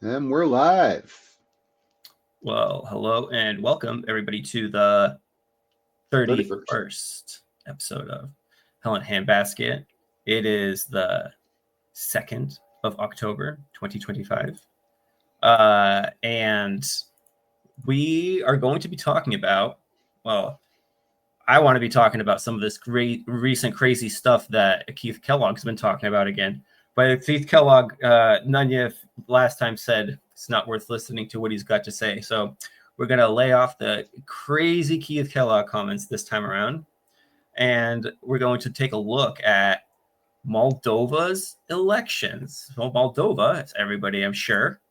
And we're live. Well, hello and welcome everybody to the 31st. 31st episode of Hell in Handbasket. It is the 2nd of October, 2025. And we are going to be talking about, well, I want to be talking about some of this great recent crazy stuff that Keith Kellogg's been talking about again. But Keith Kellogg, Nunya last time said it's not worth listening to what he's got to say. So we're going to lay off the crazy Keith Kellogg comments this time around. And we're going to take a look at Moldova's elections. Well, Moldova, as everybody I'm sure,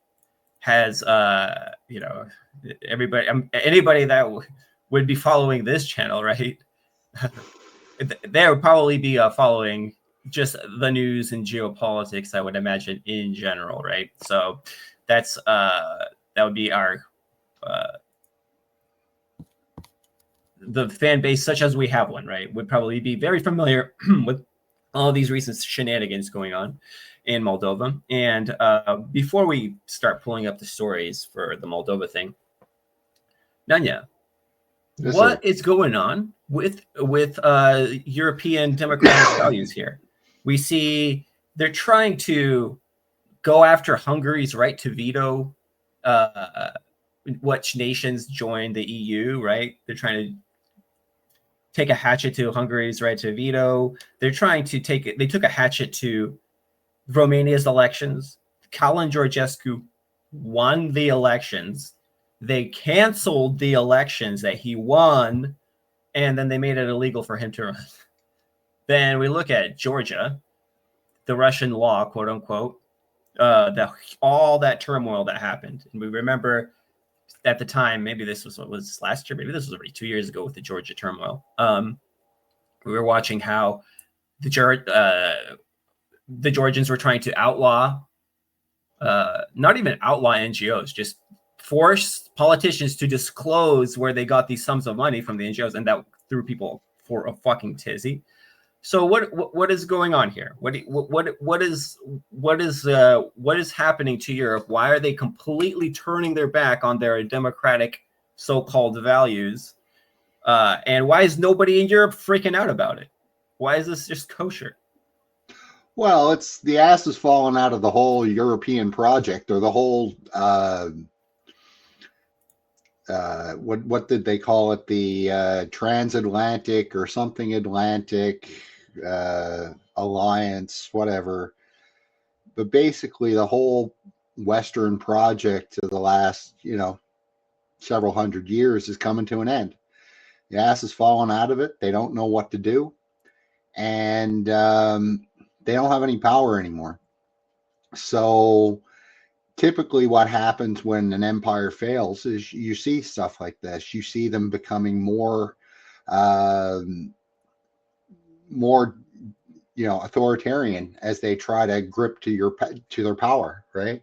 has, anybody that would be following this channel, right? They would probably be following just the news and geopolitics, I would imagine, in general, right? So that would be our the fan base, such as we have one, right, would probably be very familiar with all these recent shenanigans going on in Moldova. And before we start pulling up the stories for the Moldova thing, Nanya, Yes, what sir. is going on with European democratic values here? We see they're trying to go after Hungary's right to veto which nations join the EU, right? They're trying to take a hatchet to Hungary's right to veto. They're trying to take it. They took a hatchet to Romania's elections. Calin Georgescu won the elections. They canceled the elections that he won, and then they made it illegal for him to run. Then we look at Georgia, the Russian law, quote unquote, all that turmoil that happened. And we remember at the time, maybe this was what was last year, maybe this was already 2 years ago with the Georgia turmoil. We were watching how the Georgians were trying to outlaw, not even outlaw NGOs, just force politicians to disclose where they got these sums of money from the NGOs, and that threw people for a fucking tizzy. So what is going on here? What is happening to Europe? Why are they completely turning their back on their democratic so-called values? And why is nobody in Europe freaking out about it? Why is this just kosher? Well, it's the ass has fallen out of the whole European project, or the whole what did they call it? The transatlantic or something Atlantic alliance, whatever. But basically, the whole Western project of the last, several hundred years is coming to an end. The ass has fallen out of it. They don't know what to do, and they don't have any power anymore. So typically what happens when an empire fails is you see stuff like this. You see them becoming more authoritarian as they try to grip to their power, right?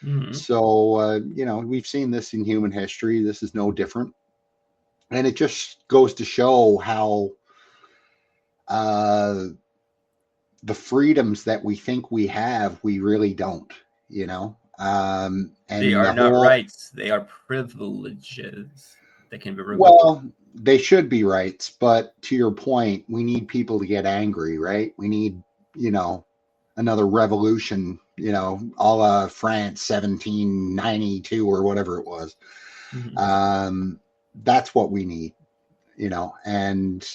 Mm-hmm. So we've seen this in human history. This is no different, and it just goes to show how the freedoms that we think we have, we really don't, They and are the not whole, rights; they are privileges that can be revoked. well, they should be rights, but to your point, we need people to get angry, right? We need, another revolution, a la France 1792 or whatever it was. Mm-hmm. That's what we need, and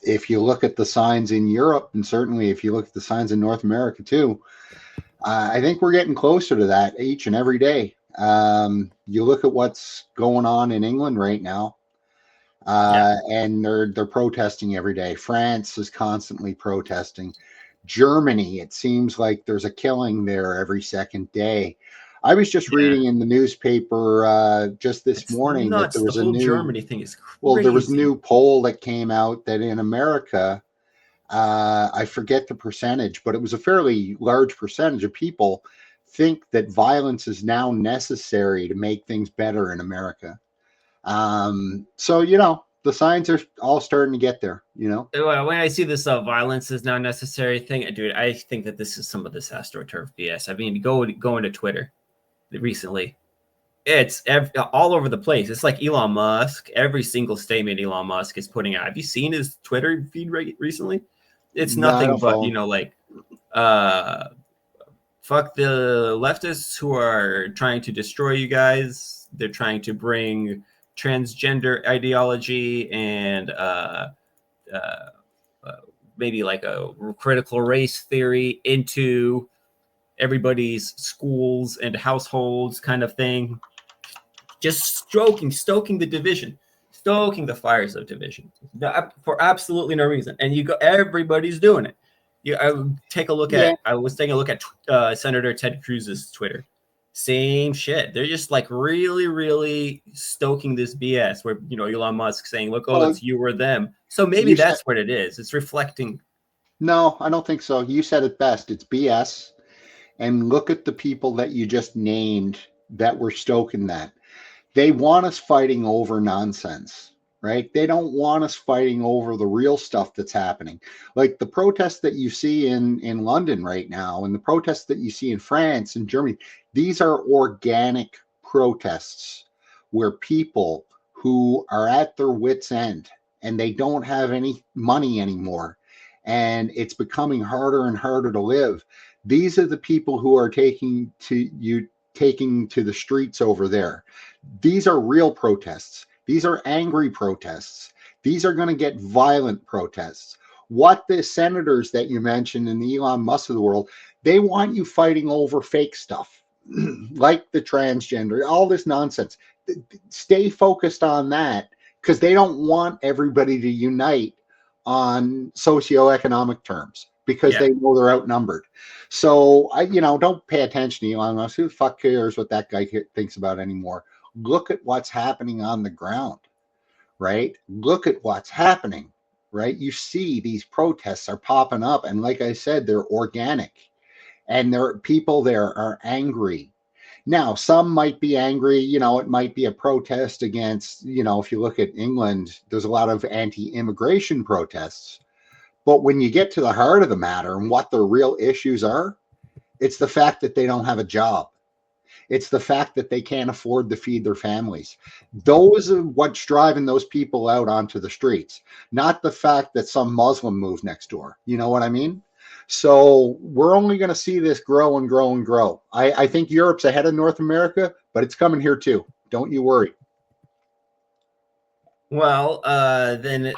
if you look at the signs in Europe, and certainly if you look at the signs in North America too, I think we're getting closer to that each and every day. You look at what's going on in England right now, and they're protesting every day. France is constantly protesting. Germany, it seems like there's a killing there every second day. I was just Yeah, reading in the newspaper just this it's morning that nuts. The whole Germany thing is there was a crazy. new poll that came out that in America, I forget the percentage, but it was a fairly large percentage of people think that violence is now necessary to make things better in America. So the signs are all starting to get there, you know? When I see this violence is not necessary thing, dude, I think that this is some of this AstroTurf BS. I mean, go into Twitter recently. It's all over the place. It's like Elon Musk. Every single statement Elon Musk is putting out. Have you seen his Twitter feed recently? It's No, I nothing don't but, follow. you know, like, fuck the leftists who are trying to destroy you guys. They're trying to bring transgender ideology and maybe like a critical race theory into everybody's schools and households, kind of thing. Just stoking the division, stoking the fires of division for absolutely no reason. And everybody's doing it. I was taking a look at Senator Ted Cruz's Twitter. Same shit. They're just like really, really stoking this BS where, you know, Elon Musk saying, look, it's you or them. So maybe that's what it is. It's reflecting. No, I don't think so. You said it best. It's BS. And look at the people that you just named that were stoking that. They want us fighting over nonsense, right? They don't want us fighting over the real stuff that's happening. Like the protests that you see in London right now and the protests that you see in France and Germany, these are organic protests where people who are at their wits' end and they don't have any money anymore and it's becoming harder and harder to live. These are the people who are taking to the streets over there. These are real protests. These are angry protests. These are going to get violent protests. What the senators that you mentioned in the Elon Musk of the world, they want you fighting over fake stuff like the transgender, all this nonsense. Stay focused on that because they don't want everybody to unite on socioeconomic terms because they know they're outnumbered. So don't pay attention to Elon Musk. Who the fuck cares what that guy thinks about anymore? Look at what's happening on the ground, right? Look at what's happening, right? You see these protests are popping up. And like I said, they're organic and people there are angry. Now, some might be angry, it might be a protest against, if you look at England, there's a lot of anti-immigration protests. But when you get to the heart of the matter and what the real issues are, it's the fact that they don't have a job. It's the fact that they can't afford to feed their families. Those are what's driving those people out onto the streets, not the fact that some Muslim moved next door. You know what I mean? So we're only going to see this grow and grow and grow. I think Europe's ahead of North America, but it's coming here too. Don't you worry. Well, then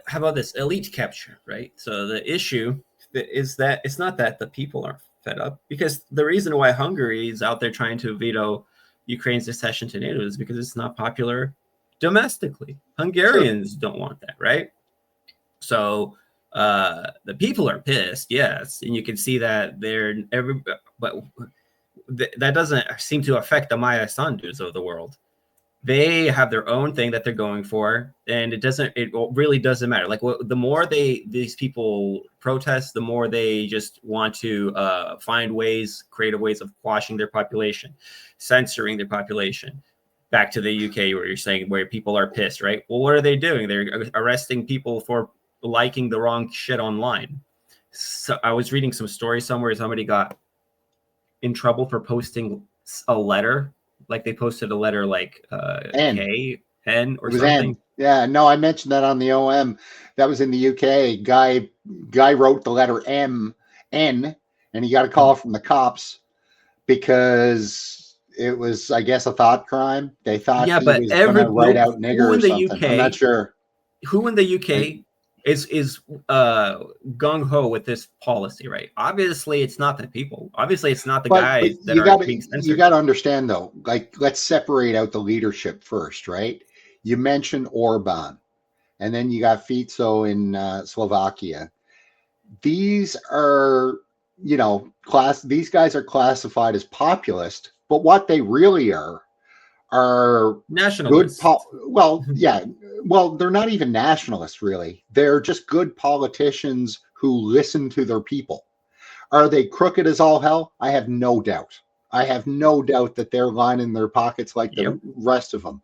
how about this elite capture, right? So the issue is that it's not that the people aren't fed up, because the reason why Hungary is out there trying to veto Ukraine's accession to NATO is because it's not popular domestically. Hungarians don't want that, right? So the people are pissed, yes, and you can see that but that doesn't seem to affect the Maya Sandus of the world. They have their own thing that they're going for, and it really doesn't matter. Like, the more these people protest, the more they just want to find creative ways of quashing their population, censoring their population. Back to the UK, where you're saying where people are pissed, right? Well, what are they doing? They're arresting people for liking the wrong shit online. So I was reading some story somewhere. Somebody got in trouble for posting a letter. Like they posted a letter like N or something. N. Yeah, no, I mentioned that on the OM. That was in the UK. Guy wrote the letter N, and he got a call from the cops because it was, I guess, a thought crime. They thought he was going to write out nigger or something. I'm not sure. Who in the UK is gung ho with this policy, right? Obviously, it's not the people. Obviously, it's not the guys that are being censored. You got to understand, though. Like, let's separate out the leadership first, right? You mentioned Orban, and then you got Fico in Slovakia. These are, these guys are classified as populist, but what they really are nationalists. Well, they're not even nationalists, really. They're just good politicians who listen to their people. Are they crooked as all hell? I have no doubt. I have no doubt that they're lining their pockets like the rest of them.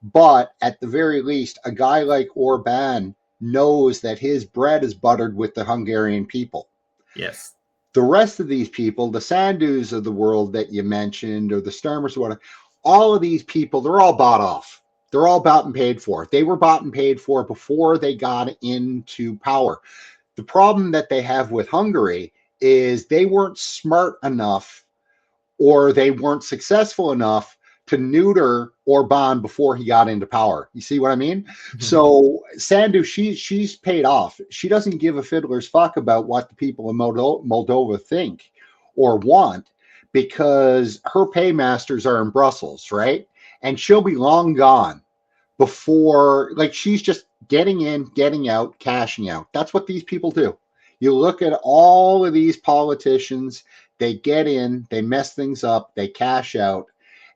But at the very least, a guy like Orban knows that his bread is buttered with the Hungarian people. Yes. The rest of these people, the Sandus of the world that you mentioned, or the Starmers, or whatever, all of these people, they're all bought off. They're all bought and paid for. They were bought and paid for before they got into power. The problem that they have with Hungary is they weren't smart enough, or they weren't successful enough to neuter Orban before he got into power. You see what I mean? So Sandu, she's paid off. She doesn't give a fiddler's fuck about what the people of Moldova think or want, because her paymasters are in Brussels, right? And she'll be long gone before, like, she's just getting in, getting out, cashing out. That's what these people do. You look at all of these politicians, they get in, they mess things up, they cash out,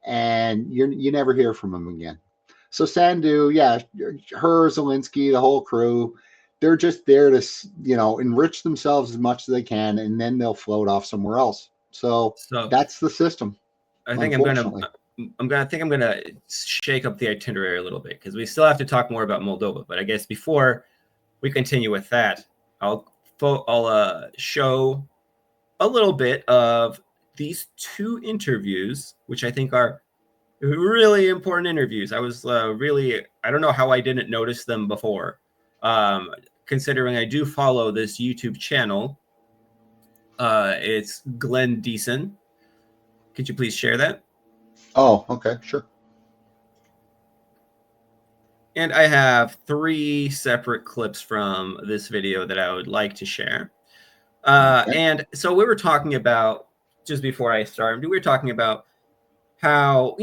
and you never hear from them again. So Sandu, yeah, her, Zelensky, the whole crew, they're just there to, enrich themselves as much as they can, and then they'll float off somewhere else. So that's the system. I think I'm gonna shake up the itinerary a little bit, because we still have to talk more about Moldova. But I guess before we continue with that, I'll show a little bit of these two interviews, which I think are really important interviews. I was I don't know how I didn't notice them before, considering I do follow this YouTube channel. It's Glenn Deason. Could you please share that? Oh, okay, sure. And I have 3 separate clips from this video that I would like to share. Okay. And so we were talking about, just before I started, we were talking about how,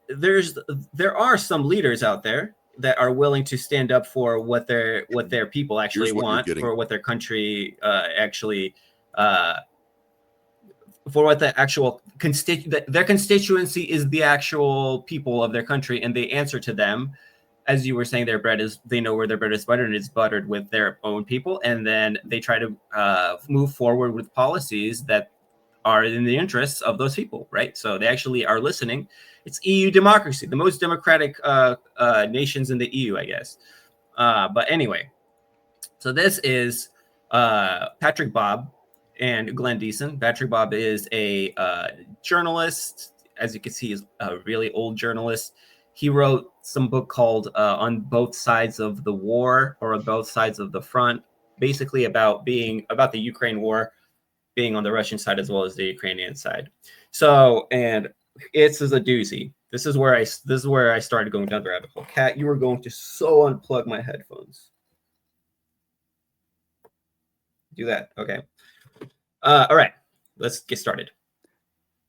there are some leaders out there that are willing to stand up for what their people actually want, for what their country actually for what the actual their constituency is, the actual people of their country, and they answer to them. As you were saying, they know where their bread is buttered, and it's buttered with their own people, and then they try to move forward with policies that are in the interests of those people, right? So they actually are listening. It's EU democracy, the most democratic nations in the EU, I guess. But anyway, so this is Patrick Bob and Glenn Deason. Patrick Bob is a journalist. As you can see, he's a really old journalist. He wrote some book called On Both Sides of the War, or On Both Sides of the Front, basically about the Ukraine war, being on the Russian side as well as the Ukrainian side. So, and it's a doozy. This is where I started going down the rabbit hole. Kat, you were going to unplug my headphones. Do that. Okay. All right. Let's get started.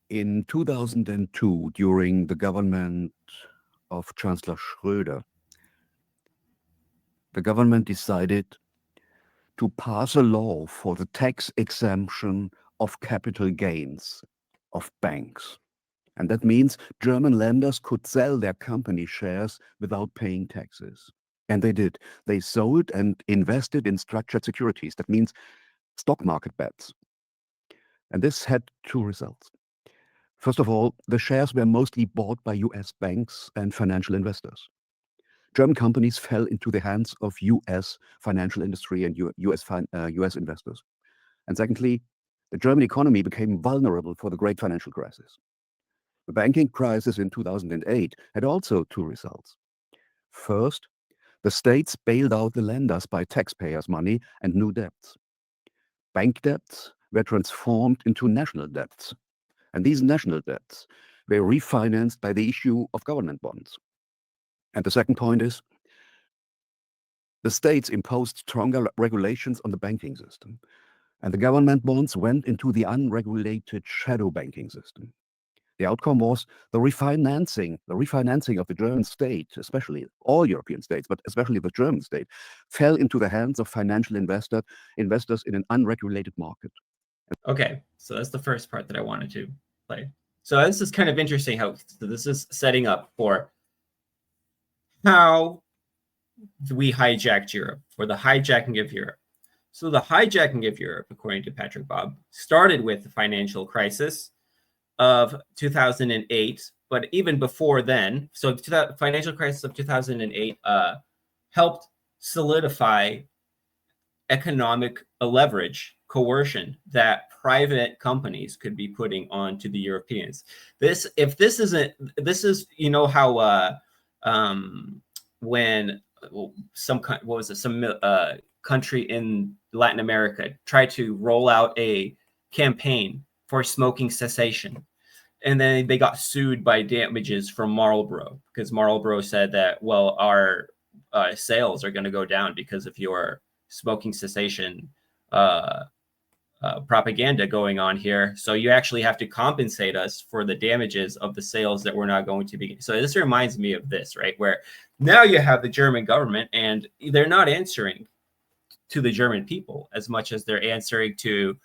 In 2002, during the government of Chancellor Schröder, the government decided to pass a law for the tax exemption of capital gains of banks. And that means German lenders could sell their company shares without paying taxes. And they did. They sold and invested in structured securities. That means stock market bets. And this had 2 results. First of all, the shares were mostly bought by US banks and financial investors. German companies fell into the hands of US financial industry and US investors. And secondly, the German economy became vulnerable for the great financial crisis. The banking crisis in 2008 had also 2 results. First, the states bailed out the lenders by taxpayers' money and new debts. Bank debts were transformed into national debts, and these national debts were refinanced by the issue of government bonds. And the second point is, the states imposed stronger regulations on the banking system, and the government bonds went into the unregulated shadow banking system. The outcome was the refinancing of the German state, especially all European states, but especially the German state, fell into the hands of financial investors in an unregulated market. Okay, so that's the first part that I wanted to play. So this is kind of interesting how this is setting up for how we hijacked Europe, or the hijacking of Europe. So the hijacking of Europe, according to Patrick Bob, started with the financial crisis of 2008, but even before then, so the financial crisis of 2008 helped solidify economic leverage, coercion that private companies could be putting onto the Europeans. This is, you know, how when some country in Latin America tried to roll out a campaign for smoking cessation, and then they got sued by damages from Marlboro, because Marlboro said that, well, our sales are going to go down because of your smoking cessation propaganda going on here. So you actually have to compensate us for the damages of the sales that we're not going to be. So this reminds me of this, right? Where now you have the German government, and they're not answering to the German people as much as they're answering to,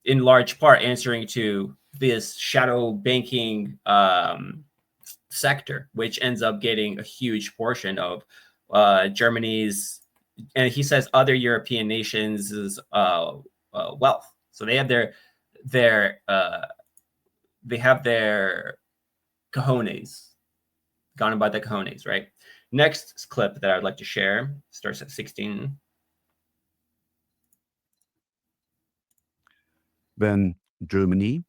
in large part, answering to this shadow banking sector, which ends up getting a huge portion of Germany's, and he says other European nations' wealth. So they have their cojones, gone by the cojones, right? Next clip that I'd like to share starts at 16. When Germany,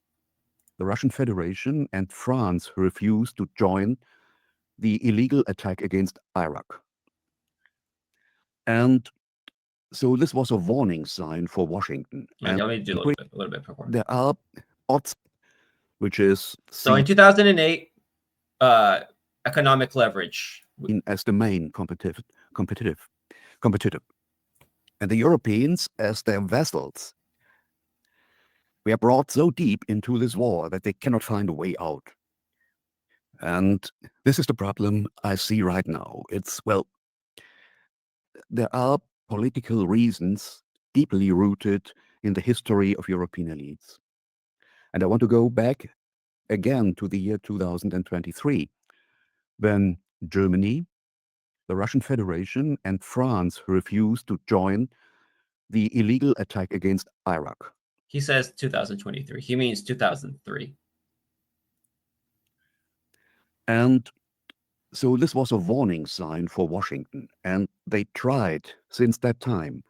the Russian Federation, and France refused to join the illegal attack against Iraq. And so this was a warning sign for Washington. And let me do a little bit before. There are odds, which is so in 2008, economic leverage as the main competitive, and the Europeans as their vassals. We are brought so deep into this war that they cannot find a way out. And this is the problem I see right now. It's, well, there are political reasons deeply rooted in the history of European elites. And I want to go back again to the year 2023, when Germany, the Russian Federation, and France refused to join the illegal attack against Iraq. He says 2023. He means 2003. And so this was a warning sign for Washington, and they tried since that time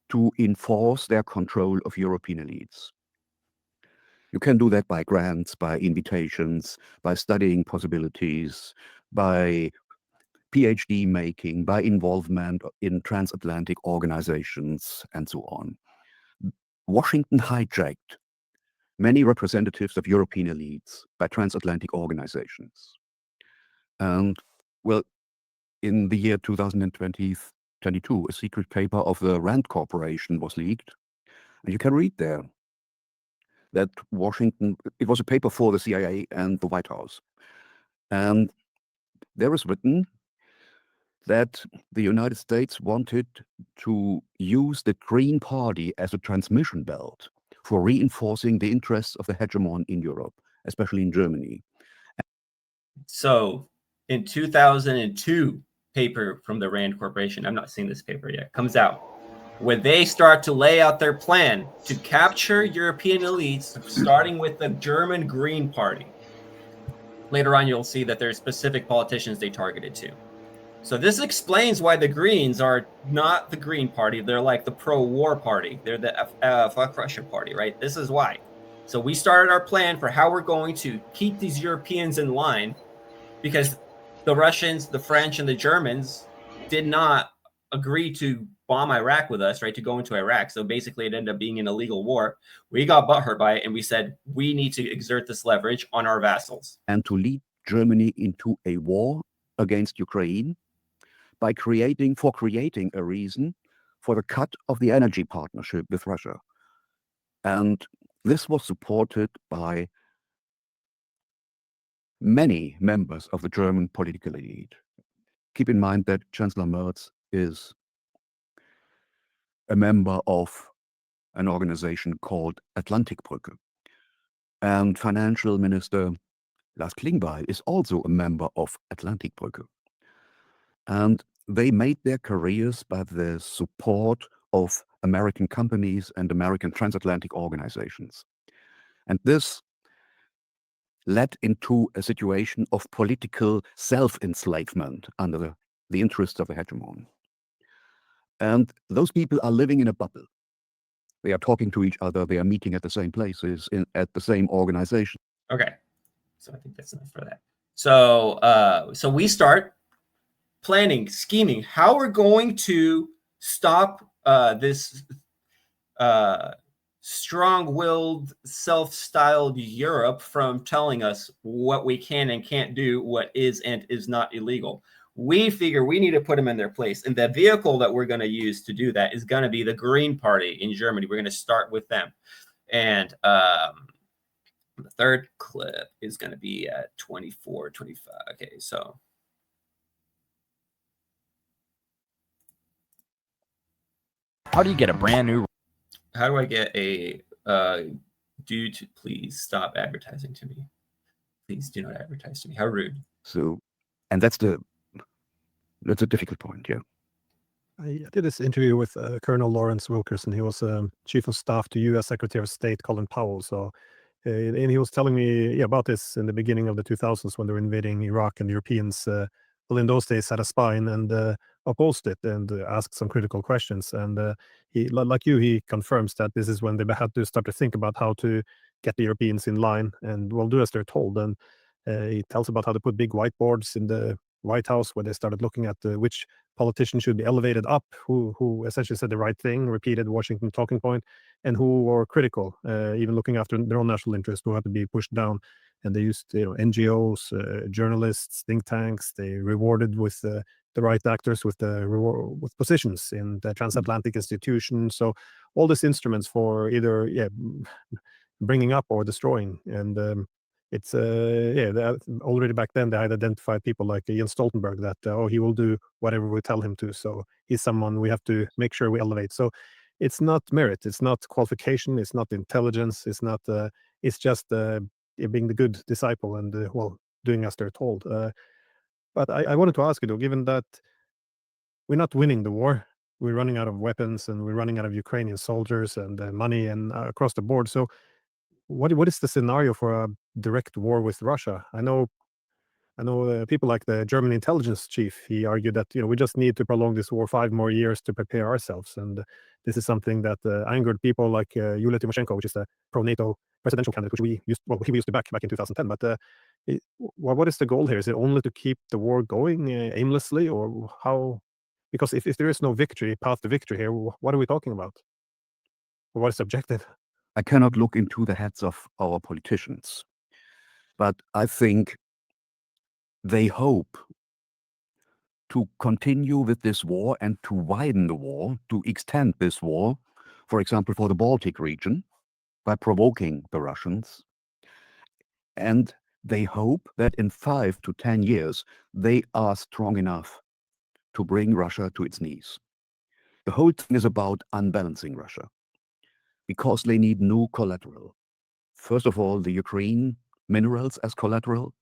to enforce their control of European elites. You can do that by grants, by invitations, by studying possibilities, by PhD making, by involvement in transatlantic organizations, and so on. Washington hijacked many representatives of European elites by transatlantic organizations. And, well, in the year 2022, a secret paper of the Rand Corporation was leaked. And you can read there that Washington, it was a paper for the CIA and the White House. And there is written that the United States wanted to use the Green Party as a transmission belt for reinforcing the interests of the hegemon in Europe, especially in Germany. So in 2002, paper from the Rand Corporation, I'm not seeing this paper yet, comes out, where they start to lay out their plan to capture European elites, starting with the German Green Party. Later on, you'll see that there's specific politicians they targeted to. So this explains why the Greens are not the Green Party. They're like the pro-war party. They're the fuck Russia party, right? This is why. So we started our plan for how we're going to keep these Europeans in line, because the Russians, the French, and the Germans did not agree to bomb Iraq with us, right, to go into Iraq. So basically it ended up being an illegal war. We got butthurt by it, and we said, we need to exert this leverage on our vassals. And to lead Germany into a war against Ukraine by creating a reason for the cut of the energy partnership with Russia. And this was supported by many members of the German political elite. Keep in mind that Chancellor Merz is a member of an organization called Atlantikbrücke. And Financial Minister Lars Klingbeil is also a member of Atlantikbrücke. And they made their careers by the support of American companies and American transatlantic organizations. And this led into a situation of political self-enslavement under the interests of the hegemon. And those people are living in a bubble. They are talking to each other. They are meeting at the same places, at the same organization. Okay. So I think that's enough for that. So, so we start planning, scheming how we're going to stop this strong-willed, self-styled Europe from telling us what we can and can't do, what is and is not illegal. We figure we need to put them in their place. And the vehicle that we're going to use to do that is going to be the Green Party in Germany. We're going to start with them. And the third clip is going to be at 24, 25. Okay, so. How do you get a brand new? How do I get a dude, please stop advertising to me. Please do not advertise to me. How rude. So, and that's a difficult point, yeah. I did this interview with Colonel Lawrence Wilkerson. He was Chief of Staff to U.S. Secretary of State Colin Powell. So, and he was telling me about this in the beginning of the 2000s when they were invading Iraq, and the Europeans, well, in those days, had a spine and opposed it and asked some critical questions. And he, like you, he confirms that this is when they had to start to think about how to get the Europeans in line and, well, do as they're told. And he tells about how they put big whiteboards in the White House where they started looking at which politicians should be elevated up, who essentially said the right thing, repeated Washington talking point, and who were critical, even looking after their own national interest, who had to be pushed down. And they used, NGOs, journalists, think tanks. They rewarded with the right actors with with positions in the transatlantic institutions. So all these instruments for either bringing up or destroying. And it's already back then they had identified people like Jens Stoltenberg that he will do whatever we tell him to. So he's someone we have to make sure we elevate. So it's not merit, it's not qualification, it's not intelligence, it's not. It's just being the good disciple and doing as they're told. But I wanted to ask you though, given that we're not winning the war, we're running out of weapons and we're running out of Ukrainian soldiers and money and across the board. So what is the scenario for a direct war with Russia? I know people like the German intelligence chief. He argued that we just need to prolong this war 5 more years to prepare ourselves, and this is something that angered people like Yulia Tymoshenko, which is the pro-NATO presidential candidate, which we used to back in 2010. But what is the goal here? Is it only to keep the war going aimlessly, or how? Because if there is no path to victory here, what are we talking about? What is the objective? I cannot look into the heads of our politicians, but I think they hope to continue with this war and to widen the war, to extend this war, for example, for the Baltic region, by provoking the Russians. And they hope that in 5 to 10 years, they are strong enough to bring Russia to its knees. The whole thing is about unbalancing Russia, because they need new collateral. First of all, the Ukraine minerals as collateral,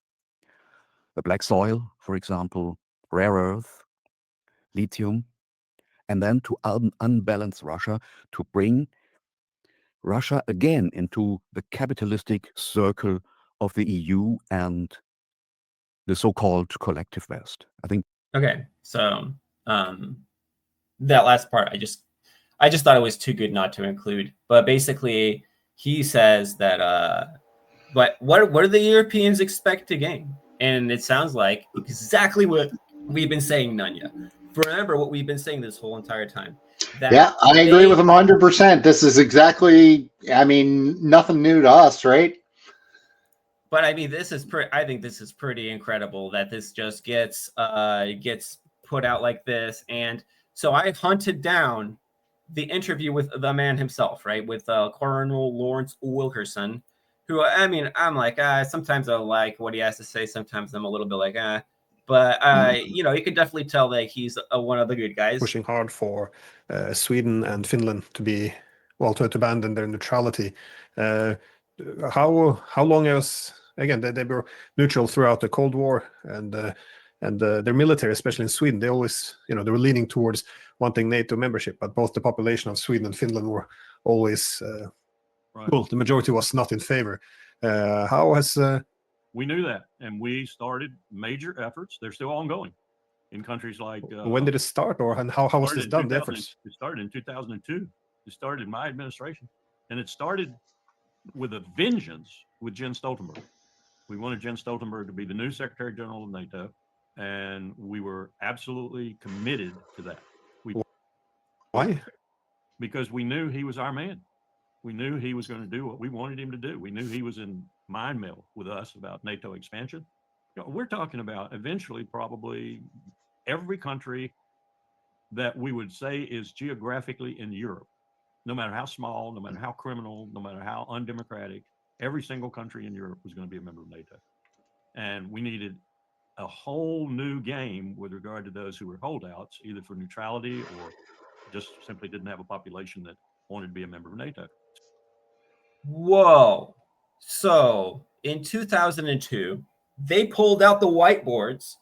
the black soil, for example, rare earth, lithium, and then to unbalance Russia, to bring Russia again into the capitalistic circle of the EU and the so-called collective West. I think. Okay, so that last part, I just thought it was too good not to include. But basically, he says that, but what do the Europeans expect to gain? And it sounds like exactly what we've been saying, Nunya. Remember what we've been saying this whole entire time. Yeah, I agree with him 100%. This is exactly, nothing new to us, right? But I mean, I think this is pretty incredible that this just gets put out like this. And so I hunted down the interview with the man himself, right, with Colonel Lawrence Wilkerson, who, I'm like, sometimes I like what he has to say. Sometimes I'm a little bit like, But, you can definitely tell that he's one of the good guys. Pushing hard for Sweden and Finland to be, to abandon their neutrality. How long else? Again, they were neutral throughout the Cold War, and their military, especially in Sweden, they always, they were leaning towards wanting NATO membership. But both the population of Sweden and Finland were always Right. Cool. The majority was not in favor. How has We knew that, and we started major efforts. They're still ongoing in countries like. when did it start, or and how was this done? The efforts. It started in 2002. It started in my administration, and it started with a vengeance with Jens Stoltenberg. We wanted Jens Stoltenberg to be the new Secretary General of NATO, and we were absolutely committed to that. Why? Because we knew he was our man. We knew he was going to do what we wanted him to do. We knew he was in mind meld with us about NATO expansion. You know, we're talking about eventually probably every country that we would say is geographically in Europe, no matter how small, no matter how criminal, no matter how undemocratic, every single country in Europe was going to be a member of NATO. And we needed a whole new game with regard to those who were holdouts, either for neutrality or just simply didn't have a population that wanted to be a member of NATO. Whoa. So in 2002, they pulled out the whiteboards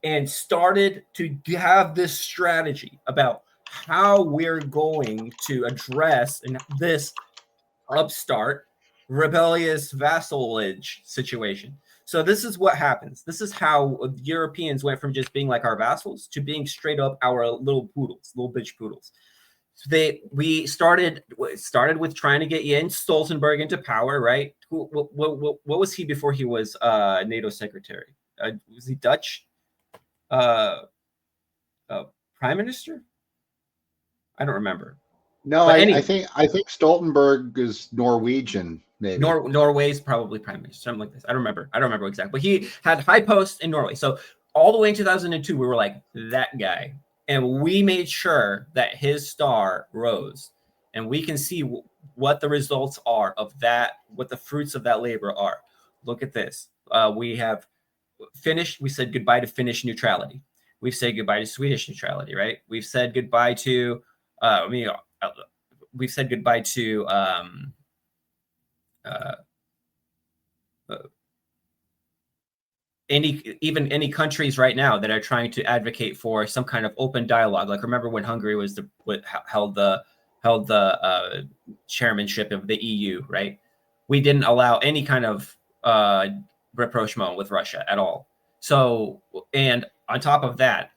and started to have this strategy about how we're going to address this upstart rebellious vassalage situation. So this is what happens. This is how Europeans went from just being like our vassals to being straight up our little poodles, little bitch poodles. So we started with trying to get Jens Stoltenberg into power, right? What was he before he was NATO secretary? Was he Dutch? Prime Minister? I don't remember. No, But I think Stoltenberg is Norwegian, maybe. Norway's probably prime minister, something like this. I don't remember exactly. But he had high posts in Norway. So all the way in 2002, we were like, that guy. And we made sure that his star rose. And we can see what the results are of that, what the fruits of that labor are. Look at this. We have finished. We said goodbye to Finnish neutrality. We've said goodbye to Swedish neutrality, right? We've said goodbye to, we've said goodbye to any countries right now that are trying to advocate for some kind of open dialogue. Like remember when Hungary was held the chairmanship of the EU, right? We didn't allow any kind of rapprochement with Russia at all. So, and on top of that,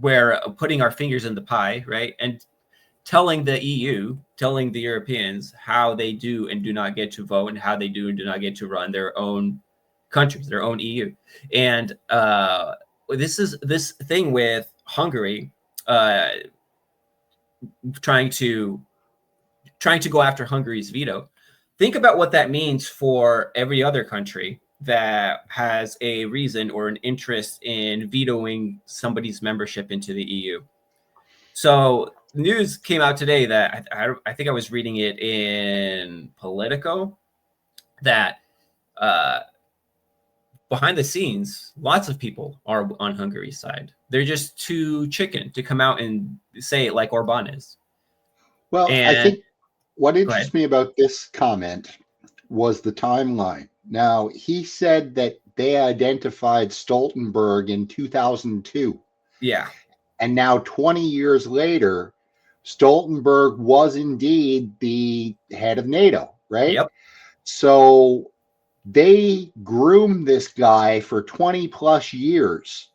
we're putting our fingers in the pie, right? And telling the EU, telling the Europeans how they do and do not get to vote and how they do and do not get to run their own countries, their own EU. And this thing with Hungary trying to go after Hungary's veto. Think about what that means for every other country that has a reason or an interest in vetoing somebody's membership into the EU. So news came out today that I think I was reading it in Politico that behind the scenes, lots of people are on Hungary's side. They're just too chicken to come out and say it like Orban is. Well, I think what interests me about this comment was the timeline. Now, he said that they identified Stoltenberg in 2002. Yeah. And now 20 years later, Stoltenberg was indeed the head of NATO, right? Yep. So they groomed this guy for 20 plus years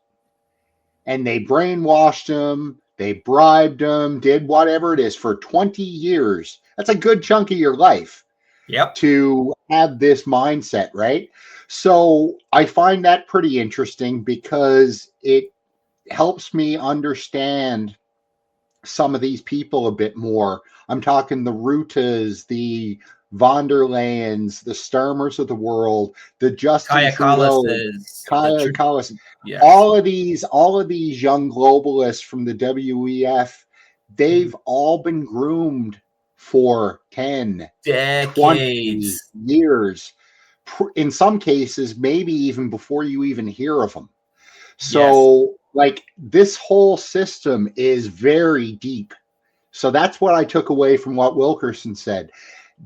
and they brainwashed him, they bribed him, did whatever it is for 20 years. That's a good chunk of your life. Yep. To have this mindset, right? So I find that pretty interesting because it helps me understand some of these people a bit more. I'm talking the Rutas, the von der Leyens, the Starmers of the world, the Justin Trudeau, Kaja Kallas, yes. all of these young globalists from the WEF, they've all been groomed for 10, decades, 20 years. In some cases, maybe even before you even hear of them. So, like, this whole system is very deep. So that's what I took away from what Wilkerson said.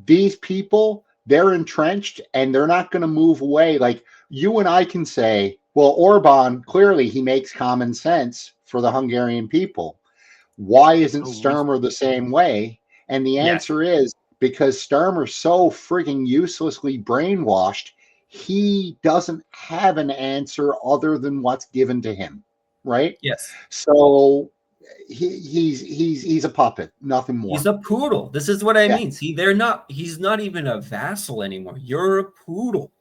These people, they're entrenched and they're not going to move away. Like, you and I can say, well, Orban, clearly he makes common sense for the Hungarian people. Why isn't Sturmer the same way? And the answer is because Starmer's so frigging uselessly brainwashed. He doesn't have an answer other than what's given to him, right? Yes. So he's a puppet, nothing more. He's a poodle. This is what I Yeah. mean. See, he's not even a vassal anymore. You're a poodle.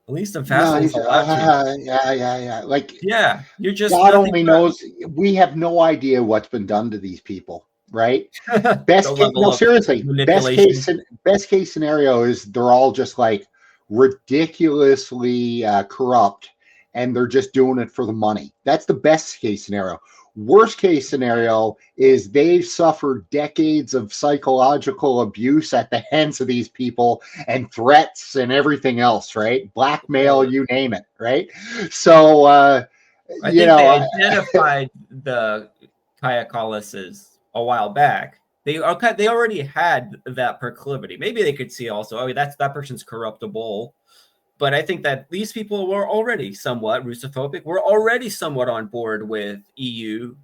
At least a No, vassal is he's allowed to. yeah. Like, Yeah, you're just God nothing only knows. We have no idea what's been done to these people, right? but Best the case, level no, of seriously. manipulation. Best case scenario is they're all just like ridiculously corrupt, and they're just doing it for the money. That's the best case scenario. Worst case scenario is they've suffered decades of psychological abuse at the hands of these people and threats and everything else, right? Blackmail, you name it, right? So, I you think know, they identified the Kayakalises a while back. They already had that proclivity. Maybe they could see also, oh, that person's corruptible. But I think that these people were already somewhat Russophobic. We're already somewhat on board with EU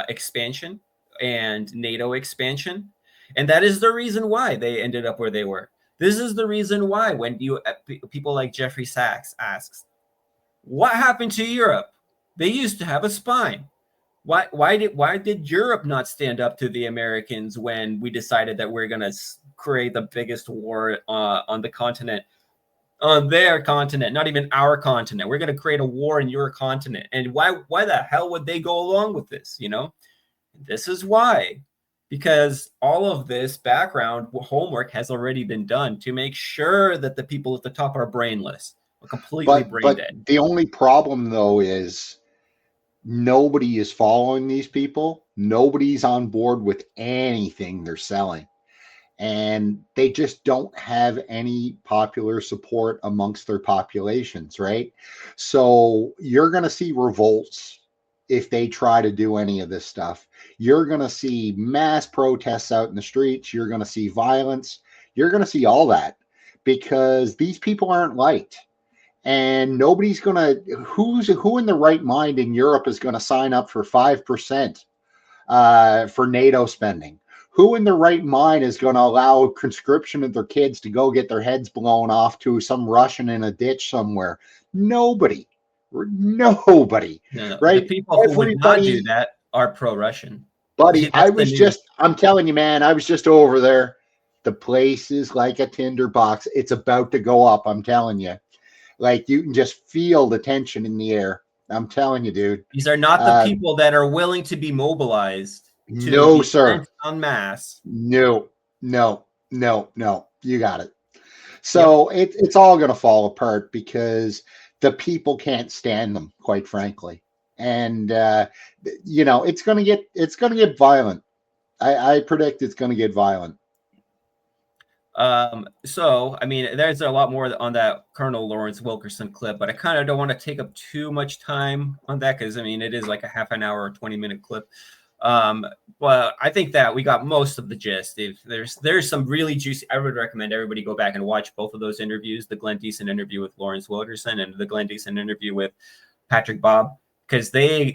expansion and NATO expansion. And that is the reason why they ended up where they were. This is the reason why when people like Jeffrey Sachs asks, what happened to Europe? They used to have a spine. Why did Europe not stand up to the Americans when we decided that we're going to create the biggest war on the continent? On their continent, not even our continent. We're going to create a war in your continent. And why the hell would they go along with this? This is why. Because all of this background homework has already been done to make sure that the people at the top are brainless, completely brain dead. The only problem though is nobody is following these people. Nobody's on board with anything they're selling. And they just don't have any popular support amongst their populations, right? So you're going to see revolts if they try to do any of this stuff. You're going to see mass protests out in the streets. You're going to see violence. You're going to see all that because these people aren't liked. And nobody's going to, who in the right mind in Europe is going to sign up for 5% for NATO spending? Who in their right mind is going to allow conscription of their kids to go get their heads blown off to some Russian in a ditch somewhere? Nobody. Nobody. No. Right? The people who would not do that are pro-Russian. Buddy, That's I'm telling you, man, I was just over there. The place is like a tinderbox. It's about to go up. I'm telling you. Like you can just feel the tension in the air. I'm telling you, dude. These are not the people that are willing to be mobilized. No, sir. En masse. No. You got it. So it's all going to fall apart because the people can't stand them, quite frankly. And it's going to get violent. I predict it's going to get violent. So I mean, there's a lot more on that Colonel Lawrence Wilkerson clip, but I kind of don't want to take up too much time on that because I mean, it is like a half an hour or 20-minute clip. Well, I think that we got most of the gist. If there's some really juicy, I would recommend everybody go back and watch both of those interviews, the Glenn Deason interview with Lawrence Wilkerson and the Glenn Deason interview with Patrick Bob, because they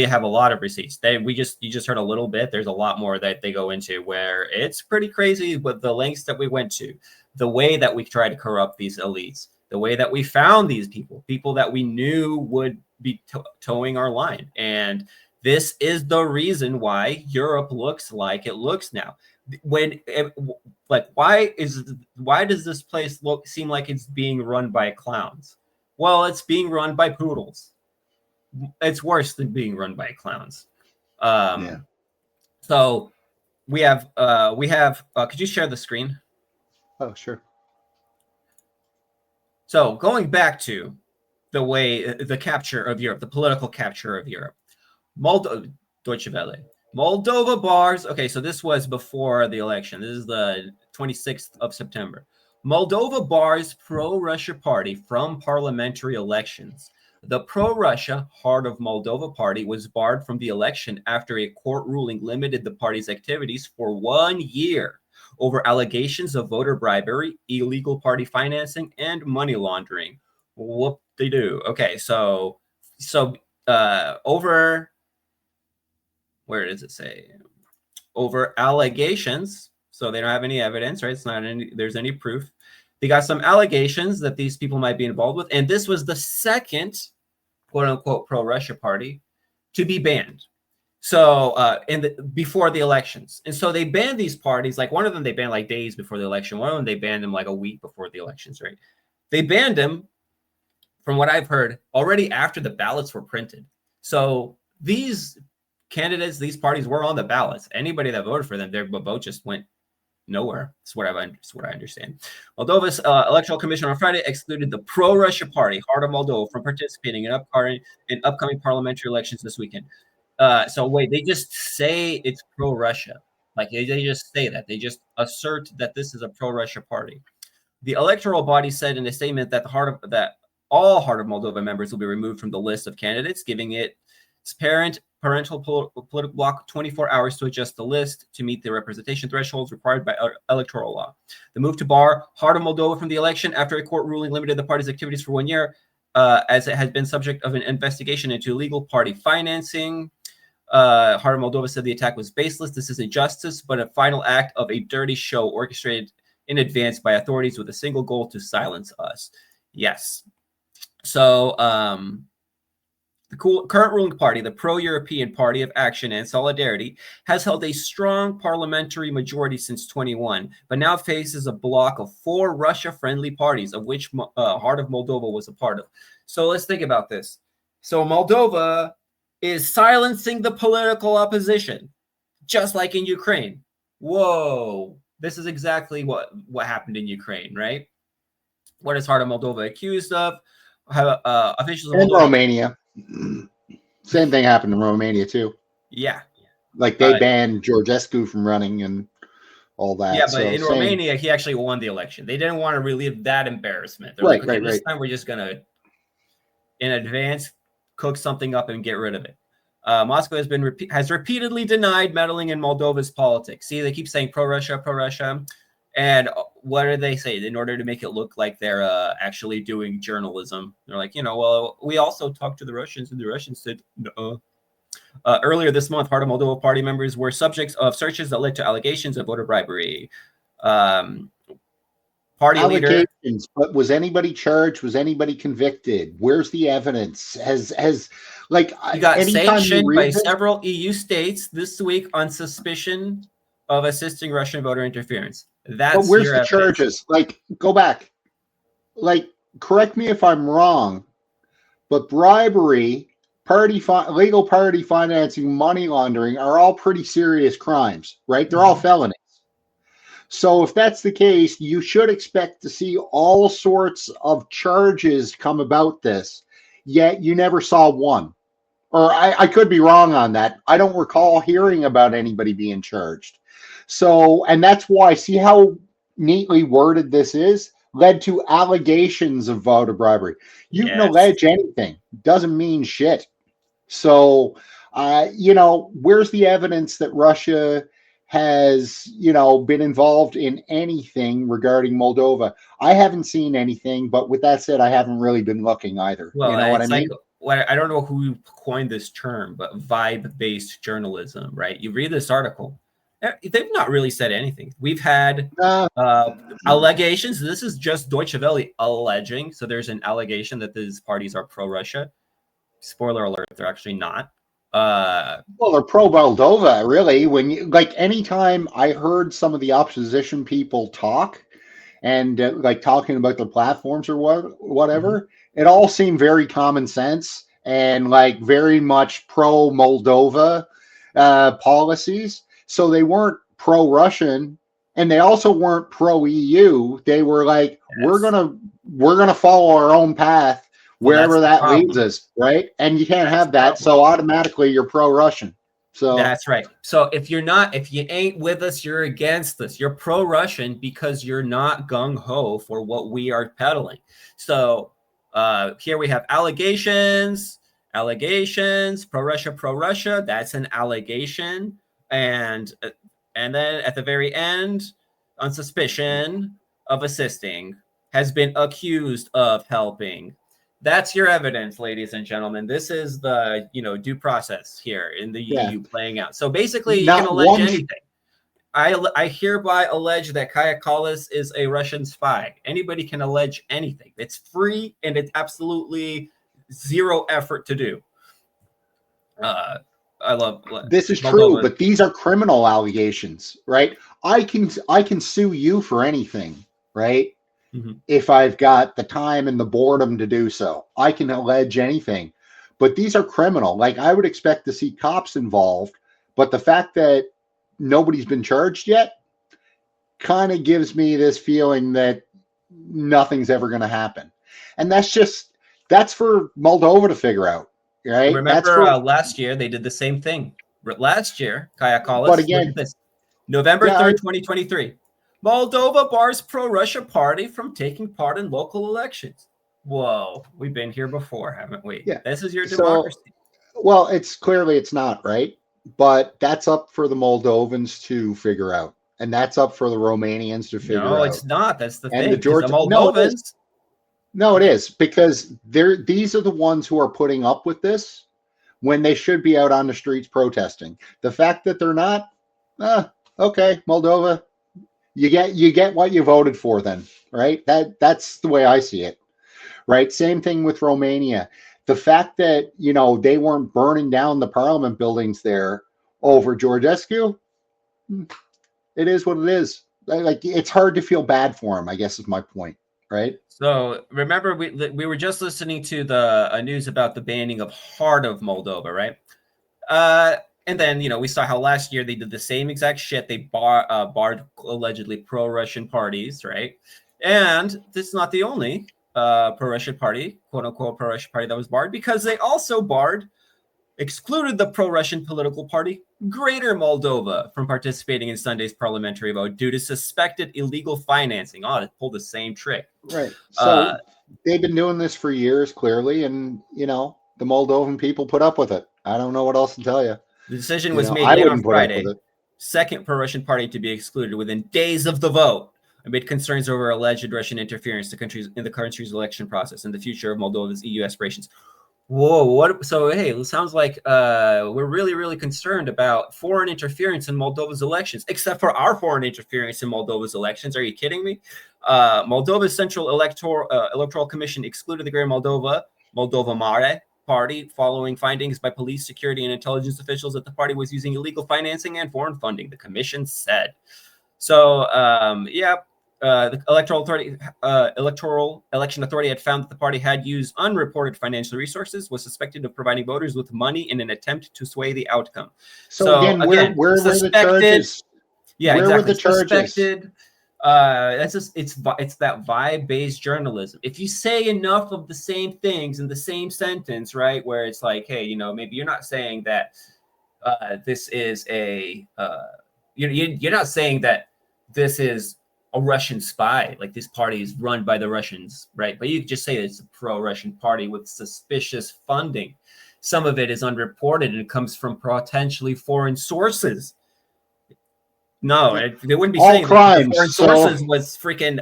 have a lot of receipts. You just heard a little bit. There's a lot more that they go into where it's pretty crazy with the lengths that we went to, the way that we tried to corrupt these elites, the way that we found these people that we knew would be towing our line. And this is the reason why Europe looks like it looks now. Why does this place seem like it's being run by clowns? Well, it's being run by poodles. It's worse than being run by clowns. So we have could you share the screen? Oh, sure. So going back to the capture of Europe, the political capture of Europe. Deutsche Welle. Moldova bars. Okay, so this was before the election. This is the 26th of September. Moldova bars pro-Russia party from parliamentary elections. The pro-Russia Heart of Moldova party was barred from the election after a court ruling limited the party's activities for 1 year over allegations of voter bribery, illegal party financing, and money laundering. Whoop-de-doo. Okay, so over, where does it say? Over allegations. so they don't have any evidence, right? It's not there's any proof. They got some allegations that these people might be involved with, and this was the second quote unquote pro-Russia party to be banned. So before the elections. And so they banned these parties. Like one of them they banned like days before the election. One of them they banned them like a week before the elections, right? They banned them, from what I've heard, already after the ballots were printed. So these candidates, these parties were on the ballots. Anybody that voted for them, their vote just went nowhere. That's what I understand. Moldova's electoral commission on Friday excluded the pro-Russia party, Heart of Moldova, from participating in upcoming parliamentary elections this weekend. So wait, they just say it's pro-Russia. Like they just say that. They just assert that this is a pro-Russia party. The electoral body said in a statement that all Heart of Moldova members will be removed from the list of candidates, giving its parental political bloc 24 hours to adjust the list to meet the representation thresholds required by electoral law. The move to bar Heart of Moldova from the election after a court ruling limited the party's activities for 1 year, as it has been subject of an investigation into illegal party financing. Heart of Moldova said the attack was baseless. This is injustice, but a final act of a dirty show orchestrated in advance by authorities with a single goal to silence us. Yes. So the current ruling party, the Pro-European Party of Action and Solidarity, has held a strong parliamentary majority since 2021, but now faces a bloc of 4 Russia-friendly parties, of which Heart of Moldova was a part of. So let's think about this. So Moldova is silencing the political opposition, just like in Ukraine. Whoa, this is exactly what happened in Ukraine, right? What is Heart of Moldova accused of? Officials in Romania. Same thing happened in Romania too. Yeah. Like they banned Georgescu from running and all that. Yeah, but in Romania, he actually won the election. They didn't want to relieve that embarrassment. They're like, okay, this time we're just going to, in advance, cook something up and get rid of it. Moscow has repeatedly denied meddling in Moldova's politics. See, they keep saying pro-Russia, pro-Russia. And what do they say? In order to make it look like they're actually doing journalism, they're like, well, we also talked to the Russians, and the Russians said, no. Earlier this month, Heart of Moldova party members were subjects of searches that led to allegations of voter bribery. Party leader. But was anybody charged? Was anybody convicted? Where's the evidence? Has like he got sanctioned by several EU states this week on suspicion of assisting Russian voter interference. That's but where's the charges? Like, go back. Like, correct me if I'm wrong, but bribery, legal party financing, money laundering are all pretty serious crimes, right? They're all felonies. So if that's the case, you should expect to see all sorts of charges come about this, yet you never saw one. Or I could be wrong on that. I don't recall hearing about anybody being charged. So, and that's why, see how neatly worded this is? Led to allegations of voter bribery. You can allege anything. Doesn't mean shit. So, where's the evidence that Russia has, been involved in anything regarding Moldova? I haven't seen anything, but with that said, I haven't really been looking either. Well, you know what I mean? I don't know who coined this term, but vibe-based journalism, right? You read this article. They've not really said anything. We've had allegations. This is just Deutsche Welle alleging. So there's an allegation that these parties are pro-Russia. Spoiler alert, they're actually not. Well, they're pro-Moldova, really. When you, like, anytime I heard some of the opposition people talk and talking about the platforms or whatever, it all seemed very common sense and like very much pro-Moldova policies. So they weren't pro-Russian, and they also weren't pro-EU. They were like, we're gonna follow our own path wherever that leads us, right? And you can't have that, so automatically you're pro-Russian. So that's right. So if you ain't with us, you're against us. You're pro-Russian because you're not gung-ho for what we are peddling. So here we have allegations, pro-Russia. That's an allegation. And then at the very end, on suspicion of assisting, has been accused of helping. That's your evidence, ladies and gentlemen. This is the due process here in the EU playing out. So basically, you can allege anything. I hereby allege that Kaya Kallas is a Russian spy. Anybody can allege anything. It's free and it's absolutely zero effort to do. I love This is Moldova. true, but these are criminal allegations, right? I can sue you for anything, right? Mhm. If I've got the time and the boredom to do so. I can allege anything. But these are criminal. Like, I would expect to see cops involved, but the fact that nobody's been charged yet kind of gives me this feeling that nothing's ever going to happen. And that's for Moldova to figure out, right? That's Remember for, last year they did the same thing. Last year, Kaya Kallas, but again, look at this. November yeah, 3rd, 2023. Moldova bars pro-Russia party from taking part in local elections. Whoa, we've been here before, haven't we? Yeah. This is your So, democracy. well, it's clearly it's not, right? But that's up for the Moldovans to figure out. And that's up for the Romanians to figure No, out. it's not. That's the And thing. the 'Cause the Georgia, no, it is. Moldovans, No, it is, because these are the ones who are putting up with this when they should be out on the streets protesting. The fact that they're not, okay, Moldova, you get what you voted for then, right? That's the way I see it, right? Same thing with Romania. The fact that, they weren't burning down the parliament buildings there over Georgescu, it is what it is. Like, it's hard to feel bad for him, I guess is my point, right? so remember we were just listening to the news about the banning of Heart of Moldova, right? And then, we saw how last year they did the same exact shit. They barred allegedly pro-Russian parties, right? And this is not the only pro-Russian party, quote-unquote pro-Russian party that was barred, because they also excluded the pro-Russian political party Greater Moldova from participating in Sunday's parliamentary vote due to suspected illegal financing. Oh, it pulled the same trick. Right. So they've been doing this for years, clearly, and the Moldovan people put up with it. I don't know what else to tell you. The decision was made I late on wouldn't put up Friday. with it. Second pro-Russian party to be excluded within days of the vote, amid concerns over alleged Russian interference in the country's election process and the future of Moldova's EU aspirations. Whoa, what? So, hey, it sounds like we're really, really concerned about foreign interference in Moldova's elections, except for our foreign interference in Moldova's elections. Are you kidding me? Moldova's Central Electoral Commission excluded the Greater Moldova Mare party following findings by police, security, and intelligence officials that the party was using illegal financing and foreign funding, the commission said. So, the Electoral Election Authority had found that the party had used unreported financial resources, was suspected of providing voters with money in an attempt to sway the outcome. So again, where were the charges? Yeah, where exactly. were the charges? Suspected. It's that vibe-based journalism. If you say enough of the same things in the same sentence, right, where it's like, hey, maybe you're not saying that this is a you're not saying that this is a Russian spy, like this party is run by the Russians, right? But you could just say it's a pro-Russian party with suspicious funding. Some of it is unreported and comes from potentially foreign sources. No, they wouldn't be All saying crimes, the foreign sources was freaking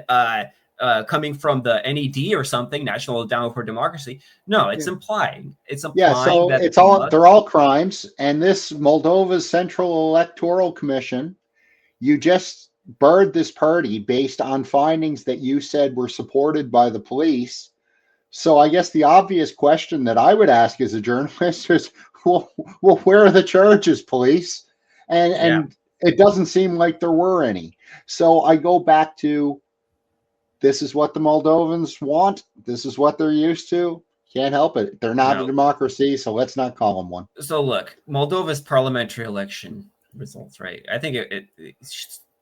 coming from the NED or something, National Endowment for Democracy. No, it's implying. It's implying so that they're all crimes. And this Moldova's Central Electoral Commission, you just barred this party based on findings that you said were supported by the police. So I guess the obvious question that I would ask as a journalist is, well, where are the charges, police? And it doesn't seem like there were any. So I go back to, this is what the Moldovans want. This is what they're used to. Can't help it. They're not a democracy, so let's not call them one. So look, Moldova's parliamentary election results, right? I think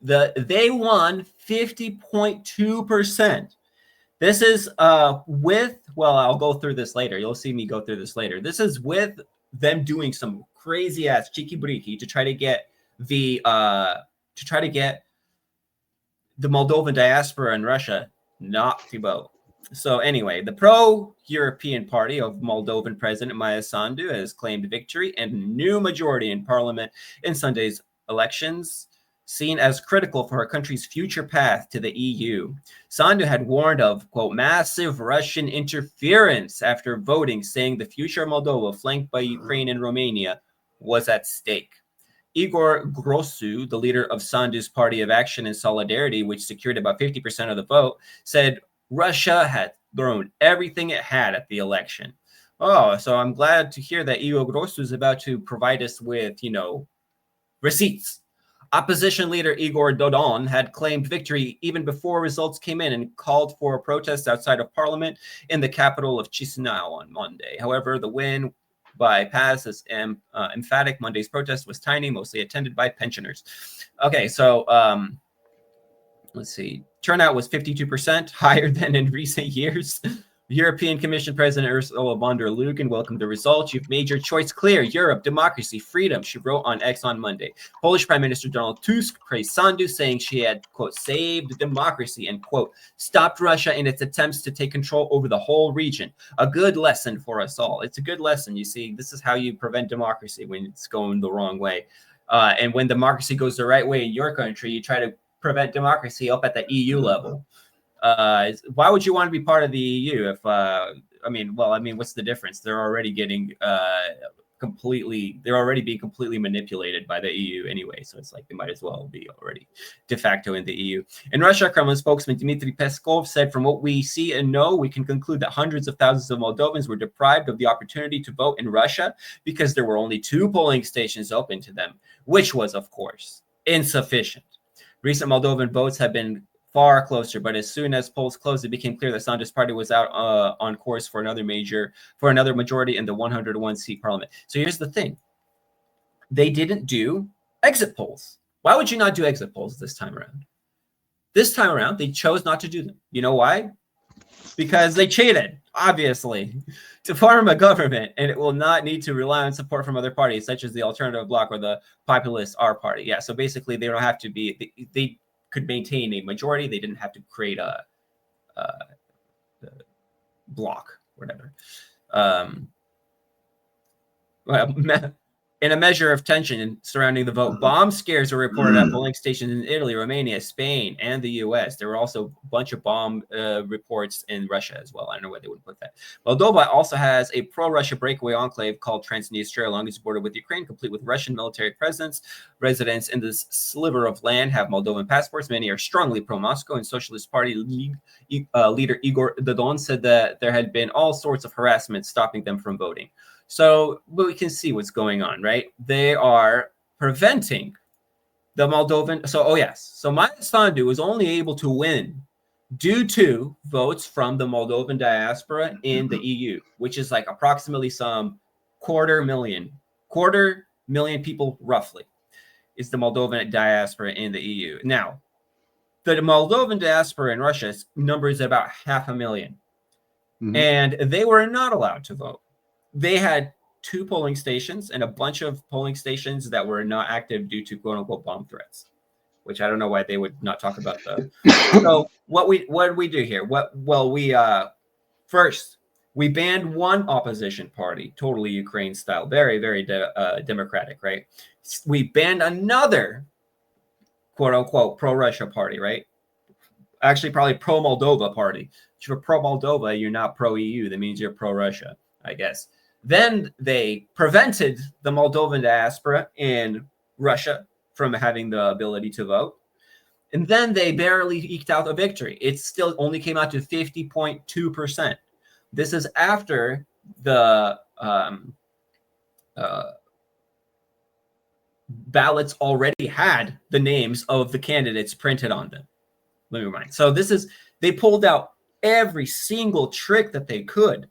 they won 50.2%. This is I'll go through this later. You'll see me go through this later. This is with them doing some crazy ass cheeky-breeky to try to get the Moldovan diaspora in Russia not to vote. So anyway, the pro-European party of Moldovan President Maia Sandu has claimed victory and new majority in parliament in Sunday's elections, seen as critical for her country's future path to the EU. Sandu had warned of, quote, massive Russian interference after voting, saying the future of Moldova, flanked by Ukraine and Romania, was at stake. Igor Grosu, the leader of Sandu's Party of Action and Solidarity, which secured about 50% of the vote, said Russia had thrown everything it had at the election. Oh, so I'm glad to hear that Igor Grosu is about to provide us with, receipts. Opposition leader Igor Dodon had claimed victory even before results came in and called for protests outside of parliament in the capital of Chisinau on Monday. However, the win by Paz is emphatic. Monday's protest was tiny, mostly attended by pensioners. Okay, so let's see. Turnout was 52%, higher than in recent years. European Commission President Ursula von der Leyen welcomed the results. You've made your choice clear. Europe, democracy, freedom, she wrote on X on Monday. Polish Prime Minister Donald Tusk praised Sandu, saying she had, quote, saved democracy and, quote, stopped Russia in its attempts to take control over the whole region. A good lesson for us all. It's a good lesson. You see, this is how you prevent democracy when it's going the wrong way. And when democracy goes the right way in your country, you try to prevent democracy up at the EU level. Why would you want to be part of the EU if what's the difference? They're already getting they're already being completely manipulated by the EU anyway, so it's like they might as well be already de facto in the EU. In Russia, Kremlin spokesman Dmitry Peskov said, from what we see and know, we can conclude that hundreds of thousands of Moldovans were deprived of the opportunity to vote in Russia because there were only 2 polling stations open to them, which was, of course, insufficient. Recent Moldovan votes have been far closer, but as soon as polls closed, it became clear that Sandu's party was out on course for another majority in the 101-seat parliament. So here's the thing. They didn't do exit polls. Why would you not do exit polls this time around? This time around, they chose not to do them. You know why? Because they cheated, obviously, to form a government, and it will not need to rely on support from other parties, such as the Alternative Bloc or the Populist R Party. Yeah, so basically, they don't have to be... They could maintain a majority. They didn't have to create a block, whatever. In a measure of tension surrounding the vote, bomb scares were reported at polling stations in Italy, Romania, Spain, and the U.S. There were also a bunch of bomb reports in Russia as well. I don't know why they wouldn't put that. Moldova also has a pro-Russia breakaway enclave called Transnistria along its border with Ukraine, complete with Russian military presence. Residents in this sliver of land have Moldovan passports. Many are strongly pro-Moscow, and Socialist Party leader Igor Dodon said that there had been all sorts of harassment stopping them from voting. So we can see what's going on, right? They are preventing the Moldovan. So Maya Sandu was only able to win due to votes from the Moldovan diaspora in the EU, which is like approximately some quarter million people roughly is the Moldovan diaspora in the EU. Now, the Moldovan diaspora in Russia numbers about 500,000, and they were not allowed to vote. They had 2 polling stations and a bunch of polling stations that were not active due to quote unquote bomb threats, which I don't know why they would not talk about the. So what did we do here? First we banned one opposition party, totally Ukraine style, very, very democratic, right? We banned another quote unquote pro-Russia party, right? Actually, probably pro-Moldova party. If you're pro-Moldova, you're not pro-EU. That means you're pro-Russia, I guess. Then they prevented the Moldovan diaspora in Russia from having the ability to vote. And then they barely eked out a victory. It still only came out to 50.2%. This is after the ballots already had the names of the candidates printed on them. Let me remind. So they pulled out every single trick that they could.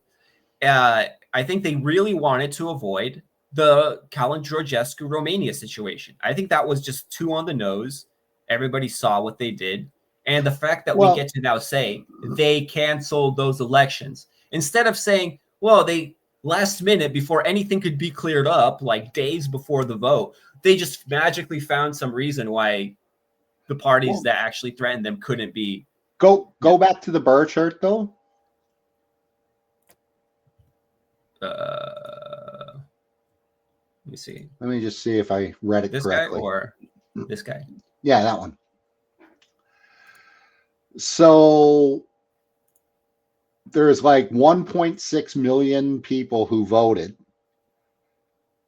I think they really wanted to avoid the Calin Georgescu Romania situation. I think that was just too on the nose. Everybody saw what they did. And the fact that we get to now say they canceled those elections, instead of saying, well, they last minute before anything could be cleared up, like days before the vote, they just magically found some reason why the parties that actually threatened them couldn't be. Go back to the bird shirt, though. Let me see. Let me just see if I read it correctly. This guy or this guy? Yeah, that one. So there's like 1.6 million people who voted.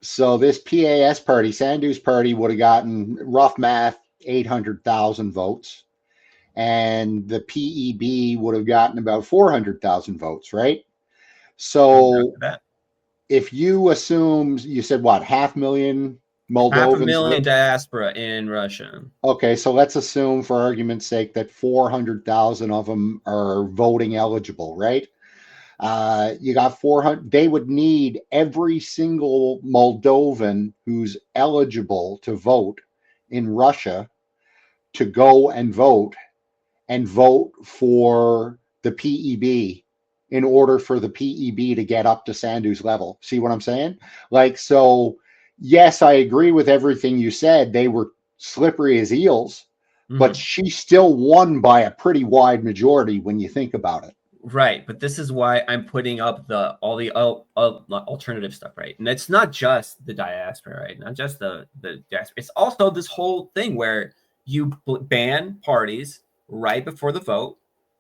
So this PAS party, Sandu's party, would have gotten, rough math, 800,000 votes. And the PEB would have gotten about 400,000 votes, right? So if you assume, you said what, 500,000 Moldovans? 500,000 diaspora in Russia. Okay, so let's assume for argument's sake that 400,000 of them are voting eligible, right? You got 400, they would need every single Moldovan who's eligible to vote in Russia to go and vote for the PEB in order for the PEB to get up to Sandu's level. See what I'm saying? Like, so yes, I agree with everything you said. They were slippery as eels, but she still won by a pretty wide majority when you think about it. Right, but this is why I'm putting up all the alternative stuff, right? And it's not just the diaspora, right? Not just the diaspora. It's also this whole thing where you ban parties right before the vote,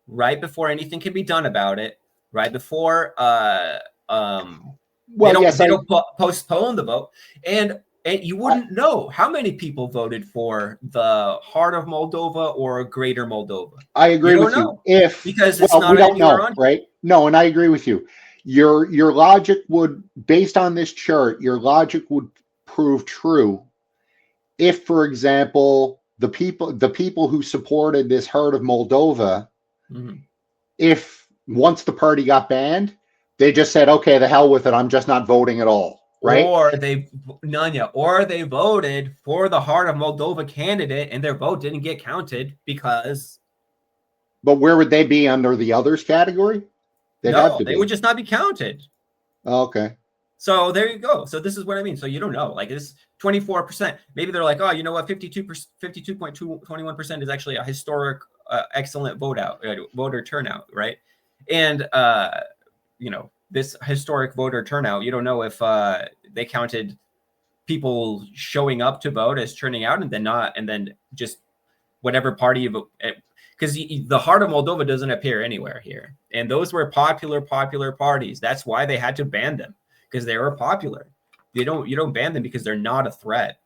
right before anything can be done about it, right before they don't postpone the vote, and you wouldn't know how many people voted for the Heart of Moldova or Greater Moldova. I agree with you. Because it's not, we don't know, right? No, and I agree with you. Your logic would, based on this chart, your logic would prove true if, for example, the people who supported this Heart of Moldova, if once the party got banned, they just said, okay, the hell with it, I'm just not voting at all. Right? Or they voted for the Heart of Moldova candidate and their vote didn't get counted because. But where would they be under the others category? They would just not be counted. Okay. So there you go. So this is what I mean. So you don't know. Like this 24%. Maybe they're like, oh, you know what? 52.21% is actually a historic, excellent voter turnout, right? And this historic voter turnout, you don't know if they counted people showing up to vote as turning out and then not, and then just whatever party you vote, because the Heart of Moldova doesn't appear anywhere here. And those were popular parties. That's why they had to ban them, because they were popular. You don't ban them because they're not a threat.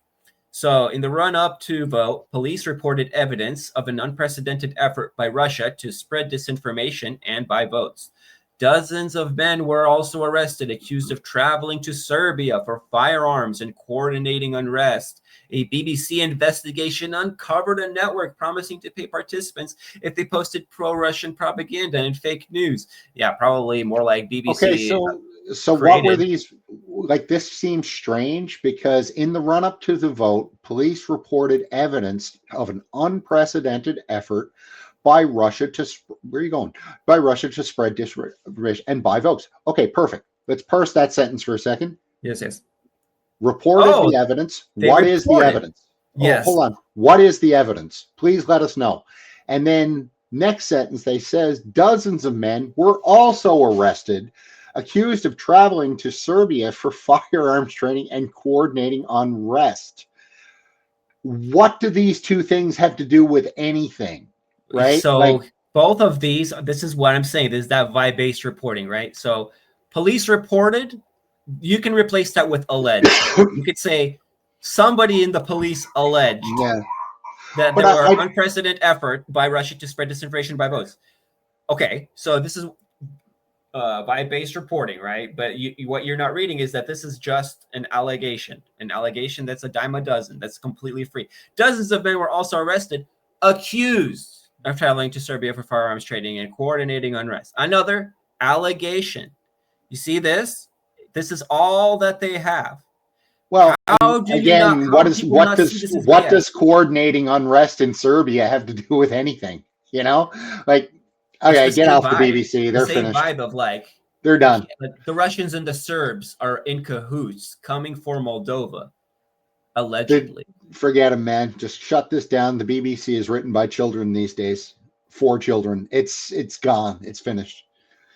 So in the run-up to vote, police reported evidence of an unprecedented effort by Russia to spread disinformation and buy votes. Dozens of men were also arrested, accused of traveling to Serbia for firearms and coordinating unrest. A BBC investigation uncovered a network promising to pay participants if they posted pro-Russian propaganda and fake news. Yeah, probably more like BBC. Okay, so what were these? Like, this seems strange because in the run-up to the vote, police reported evidence of an unprecedented effort by Russia to spread disinformation and buy votes. Okay, perfect. Let's parse that sentence for a second. Yes. Reported the evidence. What is the evidence? Yes. Hold on. What is the evidence? Please let us know. And then next sentence, they says dozens of men were also arrested, accused of traveling to Serbia for firearms training and coordinating unrest. What do these two things have to do with anything? Right. So both of these, this is what I'm saying. This is that vibe-based reporting, right? So police reported, you can replace that with alleged. You could say somebody in the police alleged that there were unprecedented effort by Russia to spread disinformation by votes. Okay, so this is vibe-based reporting, right? But what you're not reading is that this is just an allegation that's a dime a dozen, that's completely free. Dozens of men were also arrested, accused of traveling to Serbia for firearms trading and coordinating unrest. Another allegation. You see this? This is all that they have. Well, again, what does coordinating unrest in Serbia have to do with anything? You know, like, okay, get off the BBC. They're finished. Vibe of like they're done. The Russians and the Serbs are in cahoots, coming for Moldova, allegedly. Forget them, man. Just shut this down. The BBC is written by children these days, for children. It's gone. It's finished.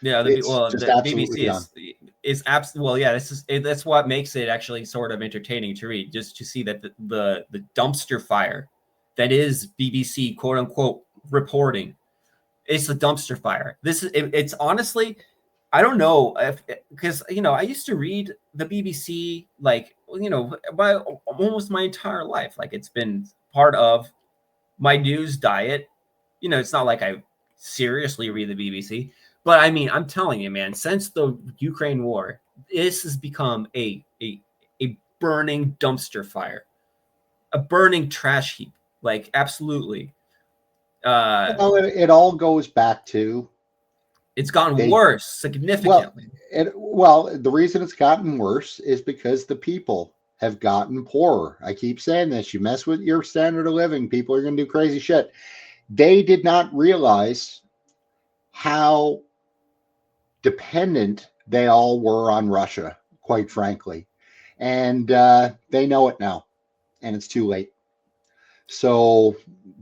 Yeah, the BBC is absolutely, well, yeah. That's what makes it actually sort of entertaining to read, just to see that the dumpster fire that is BBC quote unquote reporting. It's a dumpster fire. It's honestly, I don't know if, because I used to read the BBC like by almost my entire life. Like it's been part of my news diet. It's not like I seriously read the BBC, but I mean, I'm telling you, man, since the Ukraine war, this has become a burning dumpster fire, a burning trash heap. Like absolutely. Well, it all goes back to It's gotten they worse significantly. the reason it's gotten worse is because the people have gotten poorer. I keep saying this. You mess with your standard of living, people are going to do crazy shit. They did not realize how dependent they all were on Russia, quite frankly. And they know it now, and it's too late. So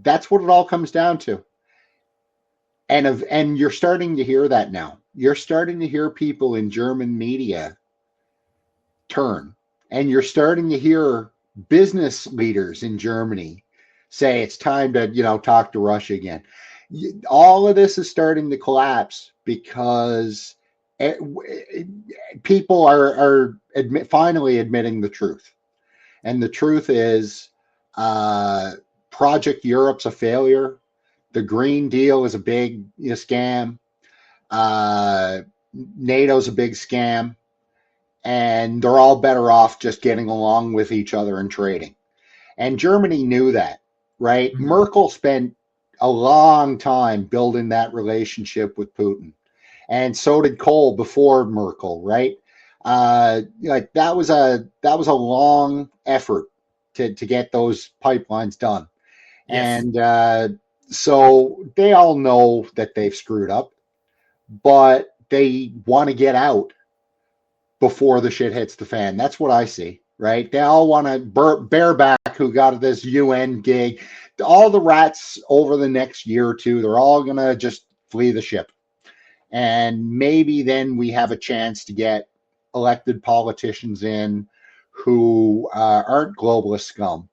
that's what it all comes down to. And you're starting to hear that now. You're starting to hear people in German media turn, and you're starting to hear business leaders in Germany say it's time to talk to Russia again. All of this is starting to collapse because people are finally admitting the truth, and the truth is Project Europe's a failure. The Green Deal is a big scam. NATO's a big scam. And they're all better off just getting along with each other and trading. And Germany knew that, right? Mhm. Merkel spent a long time building that relationship with Putin. And so did Kohl before Merkel, right? Like that was a long effort to get those pipelines done. Yes. And so they all know that they've screwed up, but they want to get out before the shit hits the fan. That's what I see, right? They all want to bareback who got this UN gig. All the rats over the next year or two, they're all going to just flee the ship. And maybe then we have a chance to get elected politicians in who aren't globalist scum.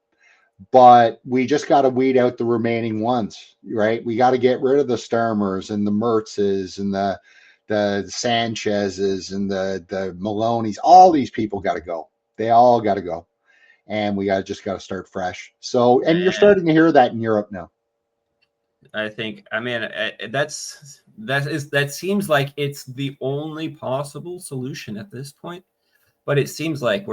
But we just got to weed out the remaining ones, right? We got to get rid of the Starmers and the Mertzes and the Sanchez's and the Maloney's. All these people got to go. They all got to go, and we just got to start fresh. So, and you're starting to hear that in Europe now. I think. I mean, that seems like it's the only possible solution at this point. But it seems like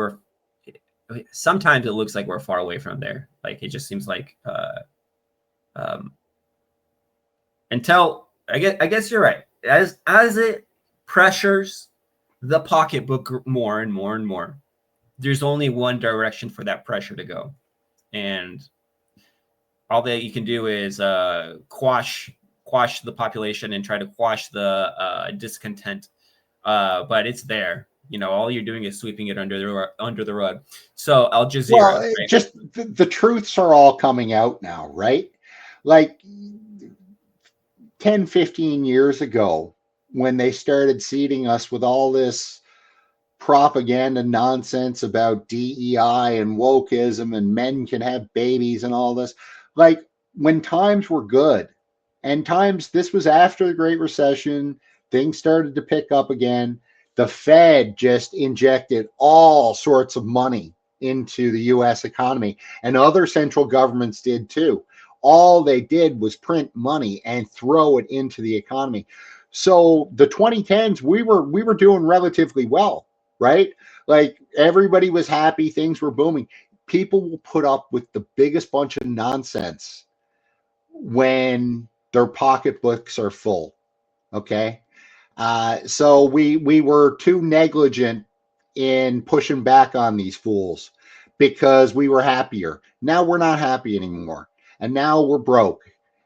sometimes it looks like we're far away from there. Like it just seems like until I guess you're right. As it pressures the pocketbook more and more and more, there's only one direction for that pressure to go, and all that you can do is quash the population and try to quash the discontent. But it's there. All you're doing is sweeping it under the rug. So Al Jazeera. Well, right? just the truths are all coming out now, right? Like 10, 15 years ago, when they started seeding us with all this propaganda nonsense about DEI and wokeism and men can have babies and all this, like when times were good, and this was after the Great Recession, things started to pick up again. The Fed just injected all sorts of money into the US economy, and other central governments did too. All they did was print money and throw it into the economy. So the 2010s, we were doing relatively well, right? Like everybody was happy, things were booming. People will put up with the biggest bunch of nonsense when their pocketbooks are full. Okay. So we were too negligent in pushing back on these fools because we were happier. Now we're not happy anymore. And now we're broke.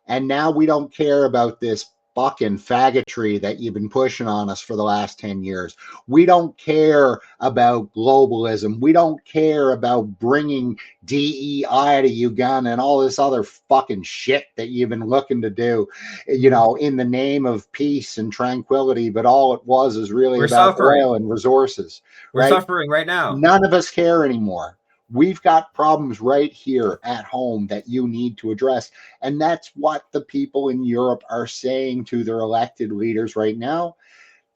And now we don't care about this fucking faggotry that you've been pushing on us for the last 10 years. We don't care about globalism. We don't care about bringing DEI to Uganda and all this other fucking shit that you've been looking to do, in the name of peace and tranquility. But all it was is really We're about suffering. oil and resources. We're suffering right now. None of us care anymore. We've got problems right here at home that you need to address. And that's what the people in Europe are saying to their elected leaders right now.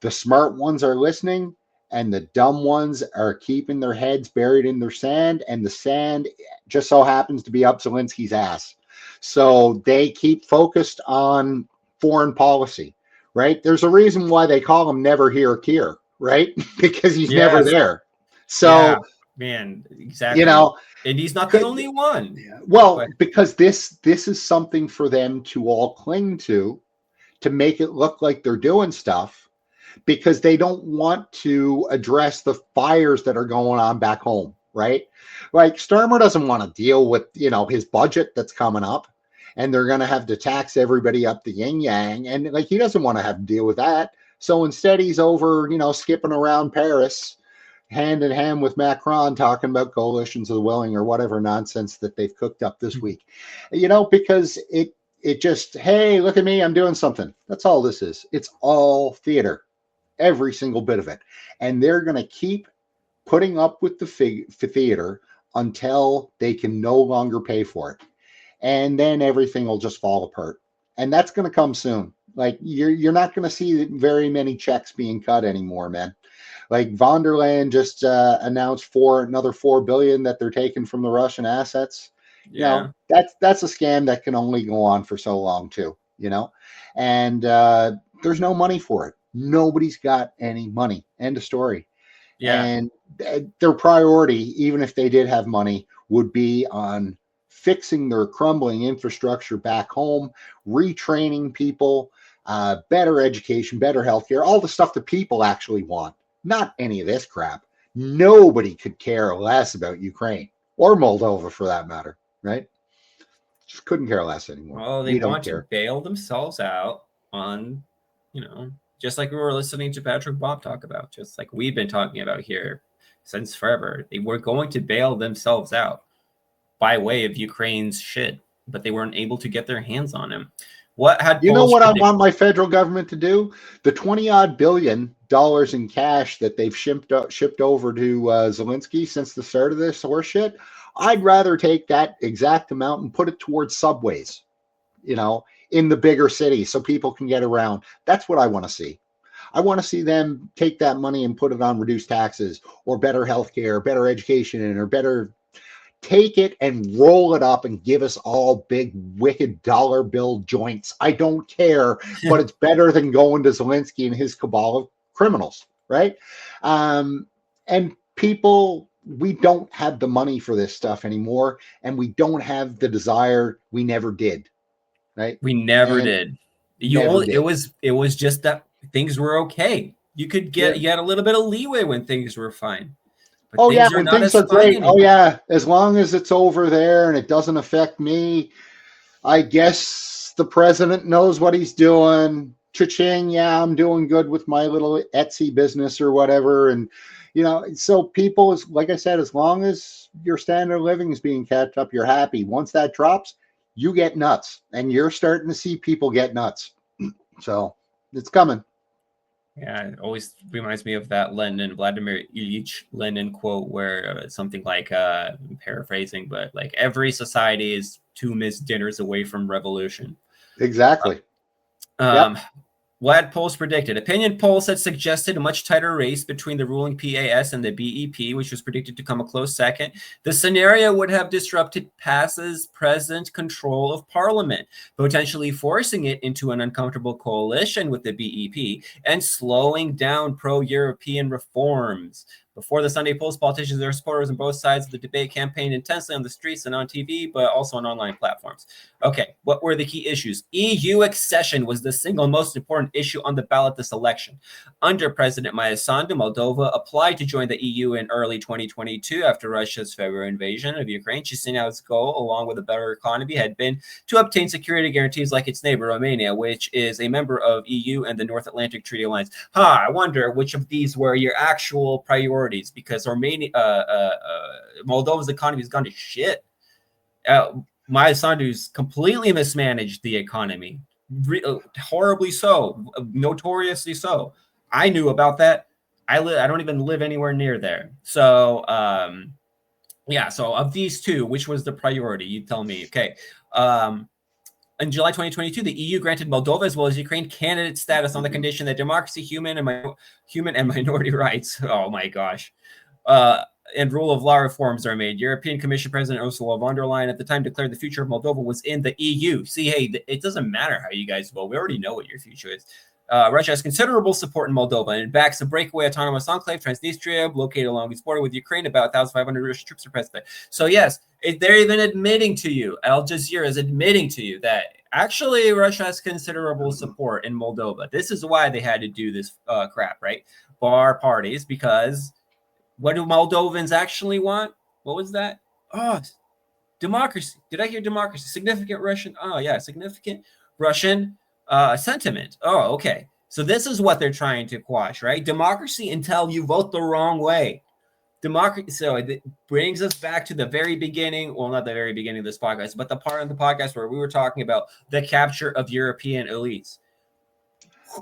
The smart ones are listening, and the dumb ones are keeping their heads buried in their sand, and the sand just so happens to be up Zelensky's ass. So they keep focused on foreign policy, right? There's a reason why they call him Never Hear Kier, right? Because he's never Yes. there. So, Yeah, man, exactly. you know, and he's not the only one. well, But because this is something for them to all cling to make it look like they're doing stuff, because they don't want to address the fires that are going on back home, right? Like Starmer doesn't want to deal with, his budget that's coming up, and they're going to have to tax everybody up the yin yang, and like he doesn't want to have to deal with that. So instead he's over, skipping around Paris hand in hand with Macron, talking about coalitions of the willing or whatever nonsense that they've cooked up this week, because it just, hey, look at me, I'm doing something. That's all this is. It's all theater, every single bit of it. And they're going to keep putting up with the theater until they can no longer pay for it. And then everything will just fall apart. And that's going to come soon. Like you're not going to see very many checks being cut anymore, man. Like von der Leyen just announced another $4 billion that they're taking from the Russian assets. yeah, That's a scam that can only go on for so long too, and there's no money for it. Nobody's got any money. End of story. yeah, And their priority, even if they did have money, would be on fixing their crumbling infrastructure back home, retraining people, better education, better healthcare, all the stuff that people actually want. Not any of this crap. Nobody could care less about Ukraine or Moldova for that matter, right? Just couldn't care less anymore. well, they We don't want to care. bail themselves out on, just like we were listening to Patrick Bob talk about, just like we've been talking about here since forever. They were going to bail themselves out by way of Ukraine's shit, but they weren't able to get their hands on him. What had You know polls what I predict- want my federal government to do? The $20-odd billion in cash that they've shipped over to Zelensky since the start of this horse shit, I'd rather take that exact amount and put it towards subways, in the bigger cities so people can get around. That's what I want to see. I want to see them take that money and put it on reduced taxes or better healthcare, better education, or better. Take it and roll it up and give us all big, wicked dollar bill joints. I don't care, but it's better than going to Zelensky and his cabal of criminals, right? And people, we don't have the money for this stuff anymore, and we don't have the desire. We never did, right? We never And did. never did. It was just that things were okay. You could you had a little bit of leeway when things were fine. But oh yeah, when things are great. Oh yeah, as long as it's over there and it doesn't affect me, I guess the president knows what he's doing. Cha-ching, yeah, I'm doing good with my little Etsy business or whatever. And so people, is like I said, as long as your standard of living is being kept up, you're happy. Once that drops, you get nuts, and you're starting to see people get nuts. So it's coming. Yeah, it always reminds me of that Vladimir Ilyich Lenin quote where something like, I'm paraphrasing, but like every society is 2 missed dinners away from revolution. Exactly. What had polls predicted? Opinion polls had suggested a much tighter race between the ruling PAS and the BEP, which was predicted to come a close second. The scenario would have disrupted PAS's present control of parliament, potentially forcing it into an uncomfortable coalition with the BEP and slowing down pro-European reforms. Before the Sunday polls, politicians and their supporters on both sides of the debate campaigned intensely on the streets and on TV, but also on online platforms. Okay, what were the key issues? EU accession was the single most important issue on the ballot this election. Under President Sandu, Moldova applied to join the EU in early 2022 after Russia's February invasion of Ukraine. Chisinau's goal, along with a better economy, had been to obtain security guarantees like its neighbor Romania, which is a member of EU and the North Atlantic Treaty Alliance. I wonder which of these were your actual priorities, because Moldova's economy has gone to shit. Sandu's completely mismanaged the economy, horribly so, notoriously so. I knew about that. I don't even live anywhere near there. So, so of these two, which was the priority? You tell me. Okay. in July 2022, the EU granted Moldova as well as Ukraine candidate status on the condition that democracy, human and minority rights, oh my gosh, and rule of law reforms are made. European Commission President Ursula von der Leyen at the time declared the future of Moldova was in the EU. See, hey, it doesn't matter how you guys vote. We already know what your future is. Russia has considerable support in Moldova and it backs a breakaway autonomous enclave, Transnistria, located along its border with Ukraine. About 1,500 Russian troops are present there. So yes, they're even admitting to you, Al Jazeera is admitting to you that actually Russia has considerable support in Moldova. This is why they had to do this crap, right? Bar parties, because what do Moldovans actually want? What was that? Oh, democracy. Did I hear democracy? Significant Russian. Oh yeah, significant Russian sentiment. Oh, okay. So this is what they're trying to quash, right? Democracy until you vote the wrong way. Democracy. So it brings us back to the very beginning. Well, not the very beginning of this podcast, but the part of the podcast where we were talking about the capture of European elites.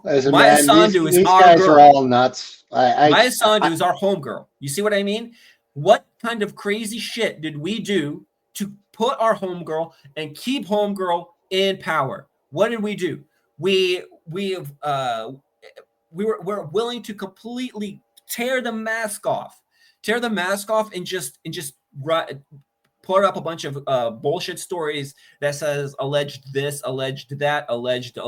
Listen, Maya man, Sandu is these our guys girl. are all nuts. Maya Sandu is our homegirl. You see what I mean? What kind of crazy shit did we do to put our homegirl and keep homegirl in power? What did we do? We're willing to completely tear the mask off, and just put up a bunch of bullshit stories that says alleged this, alleged that, alleged.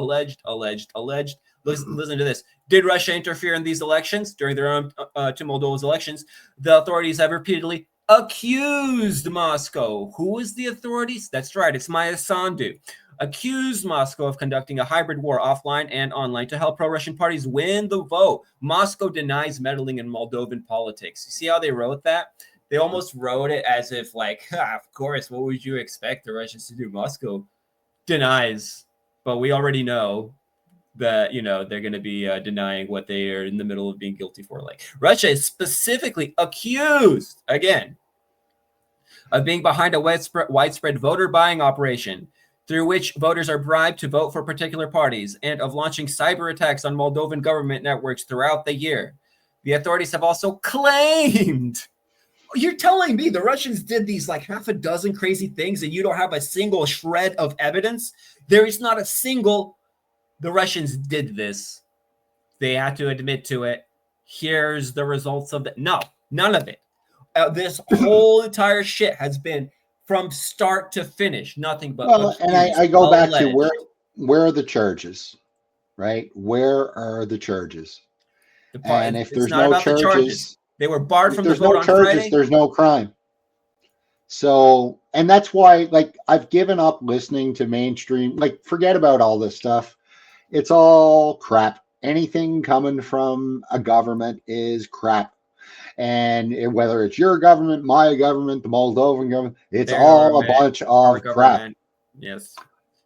Listen to this. Did Russia interfere in these elections? During their own to Moldova's elections, the authorities have repeatedly accused Moscow. Who is the authorities? That's right, it's Maya Sandu. Accused Moscow of conducting a hybrid war offline and online to help pro-Russian parties win the vote. Moscow denies meddling in Moldovan politics. You see how they wrote that? They almost wrote it as if like, of course, what would you expect the Russians to do? Moscow denies, but we already know that, you know, they're going to be denying what they are in the middle of being guilty for. Like, Russia is specifically accused, again, of being behind a widespread voter buying operation through which voters are bribed to vote for particular parties, and of launching cyber attacks on Moldovan government networks throughout the year. The authorities have also claimed. You're telling me the Russians did these like half a dozen crazy things and you don't have a single shred of evidence? There is not a single, the Russians did this. They had to admit to it. Here's the results of it. No, none of it. This whole entire shit has been from start to finish, nothing but. Well, and I go back to where are the charges, right? Where are the charges? And if there's no charges, they were barred from the vote on Friday. There's no charges, there's no crime. So, and that's why, like, I've given up listening to mainstream. Like, forget about all this stuff. It's all crap. Anything coming from a government is crap. And whether it's your government, my government, the Moldovan government, it's all a bunch of crap. Yes.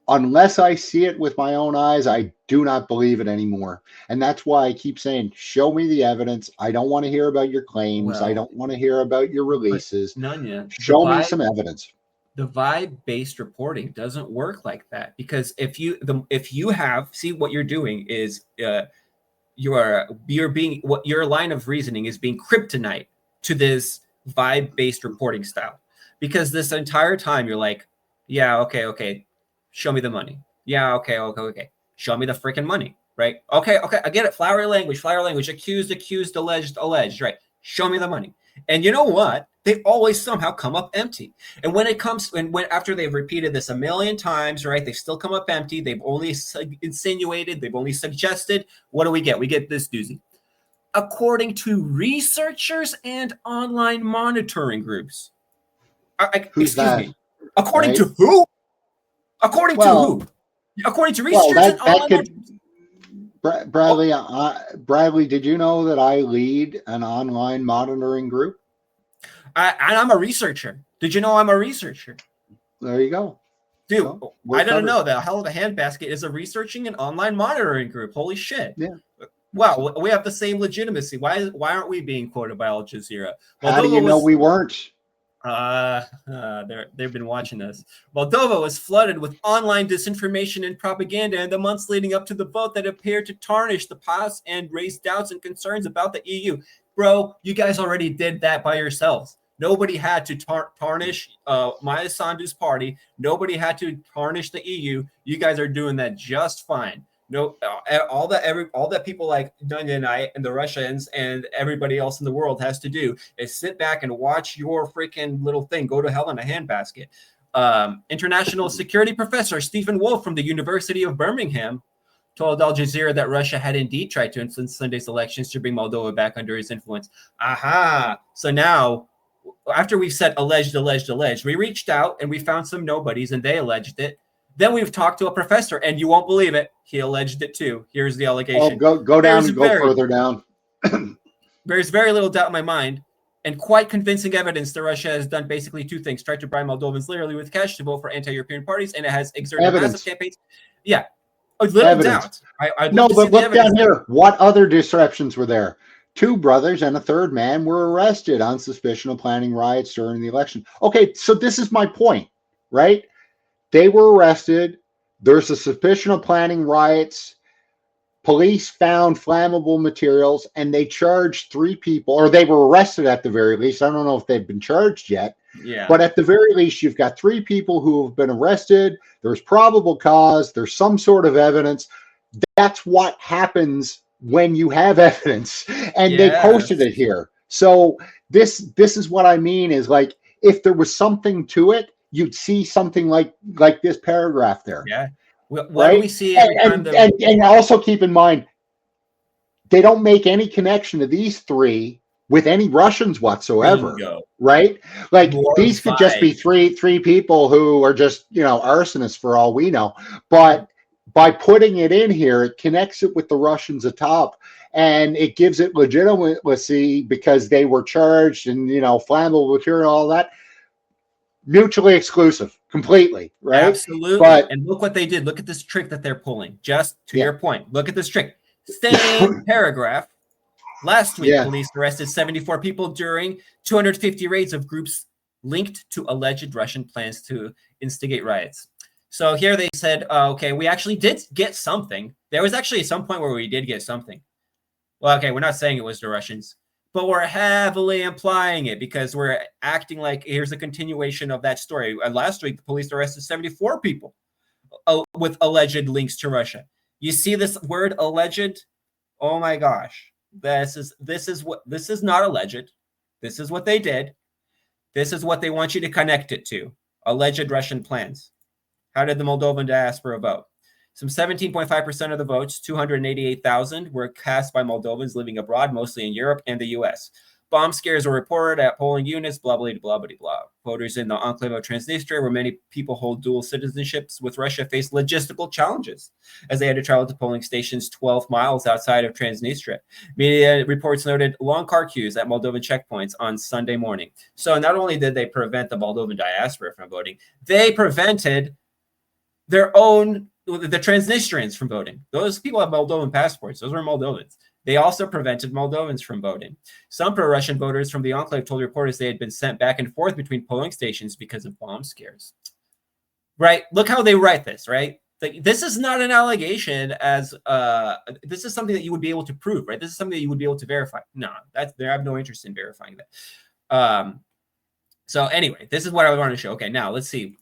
Unless I see it with my own eyes, I do not believe it anymore. And that's why I keep saying, show me the evidence. I don't want to hear about your claims. I don't want to hear about your releases. None yet. Show me some evidence. The vibe-based reporting doesn't work like that, because if you have, see, what you're doing is your line of reasoning is being kryptonite to this vibe-based reporting style, because this entire time you're like, yeah, okay, show me the money. Yeah, okay, show me the freaking money, right? Okay, I get it. Flowery language, accused, alleged, right? Show me the money. And you know what? They always somehow come up empty. And when after they've repeated this a million times, right, they still come up empty. They've only insinuated, they've only suggested. What do we get? We get this doozy. According to researchers and online monitoring groups. Who's that? Me. According to who? According to who? According to researchers and online Bradley, did you know that I lead an online monitoring group? I'm a researcher. Did you know I'm a researcher? There you go. Dude, I didn't know that. Hell of a Handbasket is a researching and online monitoring group. Holy shit. Yeah. Wow, we have the same legitimacy. Why aren't we being quoted by Al Jazeera? How do you know we weren't? They've been watching us. Moldova was flooded with online disinformation and propaganda in the months leading up to the vote that appeared to tarnish the past and raise doubts and concerns about the EU. Bro, you guys already did that by yourselves. Nobody had to tarnish Maya Sandu's party. Nobody had to tarnish the EU. You guys are doing that just fine. No, all that people like Dunya and I and the Russians and everybody else in the world has to do is sit back and watch your freaking little thing go to hell in a handbasket. International security professor Stephen Wolf from the University of Birmingham told Al Jazeera that Russia had indeed tried to influence Sunday's elections to bring Moldova back under its influence. Aha! So now, after we've said alleged, we reached out and we found some nobodies and they alleged it. Then we've talked to a professor and you won't believe it. He alleged it too. Here's the allegation. Oh, go down and go further down. There's very little doubt in my mind and quite convincing evidence that Russia has done basically two things. Tried to bribe Moldovans literally with cash to vote for anti-European parties, and it has exerted massive campaigns. Yeah. A little doubt. No, but look down here. What other disruptions were there? 2 brothers and a third man were arrested on suspicion of planning riots during the election. Okay, so this is my point, right? They were arrested. There's a suspicion of planning riots. Police found flammable materials and they charged 3 people, or they were arrested at the very least. I don't know if they've been charged yet. Yeah. But at the very least, you've got 3 people who have been arrested. There's probable cause. There's some sort of evidence. That's what happens when you have evidence. And they posted it here. So this is what I mean is, like, if there was something to it, you'd see something like this paragraph there. Yeah. What right? do we see every time and also keep in mind, they don't make any connection to these 3 with any Russians whatsoever. Bingo. Right? Like, these could 5. just be three people who are just, arsonists for all we know. But by putting it in here, it connects it with the Russians atop, and it gives it legitimacy because they were charged and, flammable material, all that. Mutually exclusive, completely, right? Absolutely. And look what they did. Look at this trick that they're pulling. Just to your point. Look at this trick. Same paragraph. Last week, police arrested 74 people during 250 raids of groups linked to alleged Russian plans to instigate riots. So here they said, okay, we actually did get something. There was actually some point where we did get something. Well, okay, we're not saying it was the Russians, but we're heavily implying it because we're acting like here's a continuation of that story. Last week, the police arrested 74 people with alleged links to Russia. You see this word alleged? Oh my gosh. This is not alleged. This is what they did. This is what they want you to connect it to. Alleged Russian plans. How did the Moldovan diaspora vote? Some 17.5% of the votes, 288,000, were cast by Moldovans living abroad, mostly in Europe and the U.S. Bomb scares were reported at polling units, blah, blah, blah, blah, blah. Voters in the enclave of Transnistria, where many people hold dual citizenships with Russia, faced logistical challenges as they had to travel to polling stations 12 miles outside of Transnistria. Media reports noted long car queues at Moldovan checkpoints on Sunday morning. So not only did they prevent the Moldovan diaspora from voting, they prevented the Transnistrians from voting. Those people have Moldovan passports. Those were Moldovans. They also prevented Moldovans from voting. Some pro-Russian voters from the enclave told reporters they had been sent back and forth between polling stations because of bomb scares. Right? Look how they write this, right? Like, this is not an allegation as this is something that you would be able to prove, right? This is something that you would be able to verify. No, they have no interest in verifying that. So anyway, this is what I wanted to show. Okay, now let's see.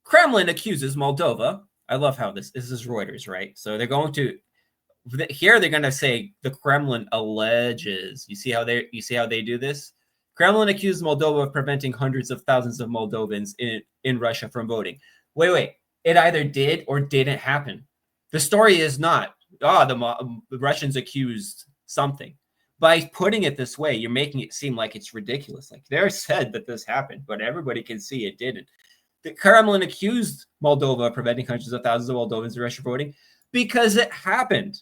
Kremlin accuses Moldova. I love how this is Reuters, right? So they're going to here they're going to say the Kremlin alleges. You see how they do this? Kremlin accused Moldova of preventing hundreds of thousands of Moldovans in Russia from voting. Wait. It either did or didn't happen. The story is not, the Russians accused something. By putting it this way, you're making it seem like it's ridiculous. Like, they're said that this happened, but everybody can see it didn't. The Kremlin accused Moldova of preventing hundreds of thousands of Moldovans in Russia voting because it happened.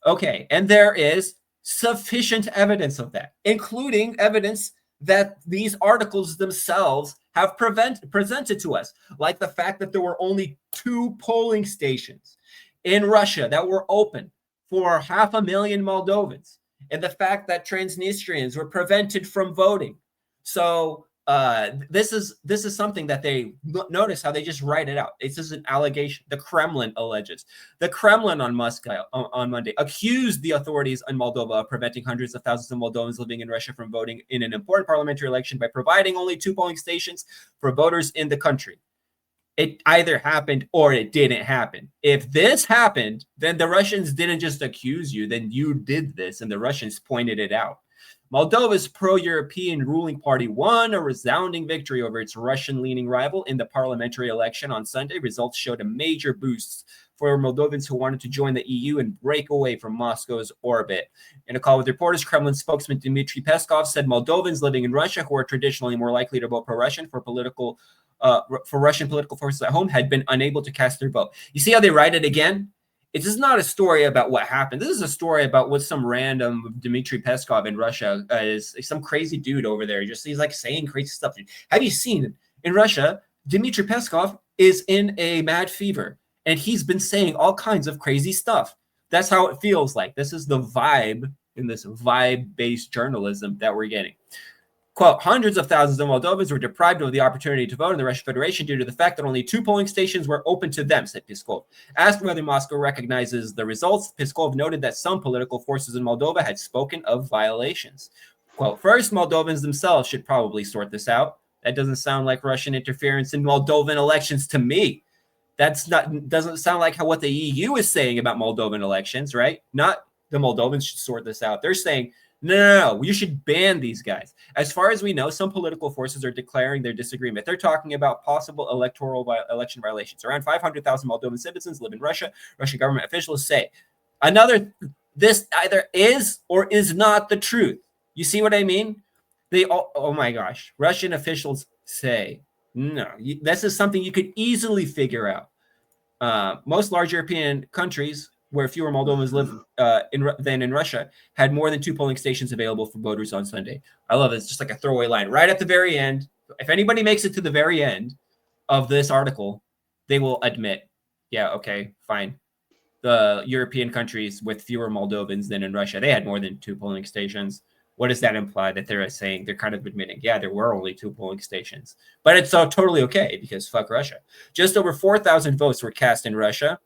Okay, and there is sufficient evidence of that, including evidence that these articles themselves have presented to us, like the fact that there were only 2 polling stations in Russia that were open for 500,000 Moldovans, and the fact that Transnistrians were prevented from voting. So this is something that they notice how they just write it out. It's just an allegation. The Kremlin alleges. The Kremlin on Monday accused the authorities in Moldova of preventing hundreds of thousands of Moldovans living in Russia from voting in an important parliamentary election by providing only 2 polling stations for voters in the country. It either happened or it didn't happen. If this happened, then the Russians didn't just accuse you, then you did this, and the Russians pointed it out. Moldova's pro-European ruling party won a resounding victory over its Russian-leaning rival in the parliamentary election on Sunday. Results showed a major boost for Moldovans who wanted to join the EU and break away from Moscow's orbit. In a call with reporters, Kremlin spokesman Dmitry Peskov said Moldovans living in Russia, who are traditionally more likely to vote pro-Russian for Russian political forces at home, had been unable to cast their vote. You see how they write it again? This is not a story about what happened. This is a story about what some random Dmitry Peskov in Russia is, some crazy dude over there. He's like saying crazy stuff. Have you seen in Russia, Dmitry Peskov is in a mad fever and he's been saying all kinds of crazy stuff. That's how it feels like. This is the vibe in this vibe-based journalism that we're getting. Quote, hundreds of thousands of Moldovans were deprived of the opportunity to vote in the Russian Federation due to the fact that only 2 polling stations were open to them, said Peskov. Asked whether Moscow recognizes the results, Peskov noted that some political forces in Moldova had spoken of violations. Quote, first, Moldovans themselves should probably sort this out. That doesn't sound like Russian interference in Moldovan elections to me. Doesn't sound like what the EU is saying about Moldovan elections, right? Not the Moldovans should sort this out. They're saying, no, you should ban these guys. As far as we know, some political forces are declaring their disagreement. They're talking about possible election violations. Around 500,000 Moldovan citizens live in Russia. Russian government officials say this either is or is not the truth. You see what I mean? Oh my gosh. Russian officials say, no, this is something you could easily figure out. Most large European countries where fewer Moldovans live than in Russia, had more than 2 polling stations available for voters on Sunday. I love it. It's just like a throwaway line. Right at the very end, if anybody makes it to the very end of this article, they will admit, yeah, okay, fine. The European countries with fewer Moldovans than in Russia, they had more than 2 polling stations. What does that imply? That they're saying, they're kind of admitting, yeah, there were only 2 polling stations. But it's totally okay because fuck Russia. Just over 4,000 votes were cast in Russia,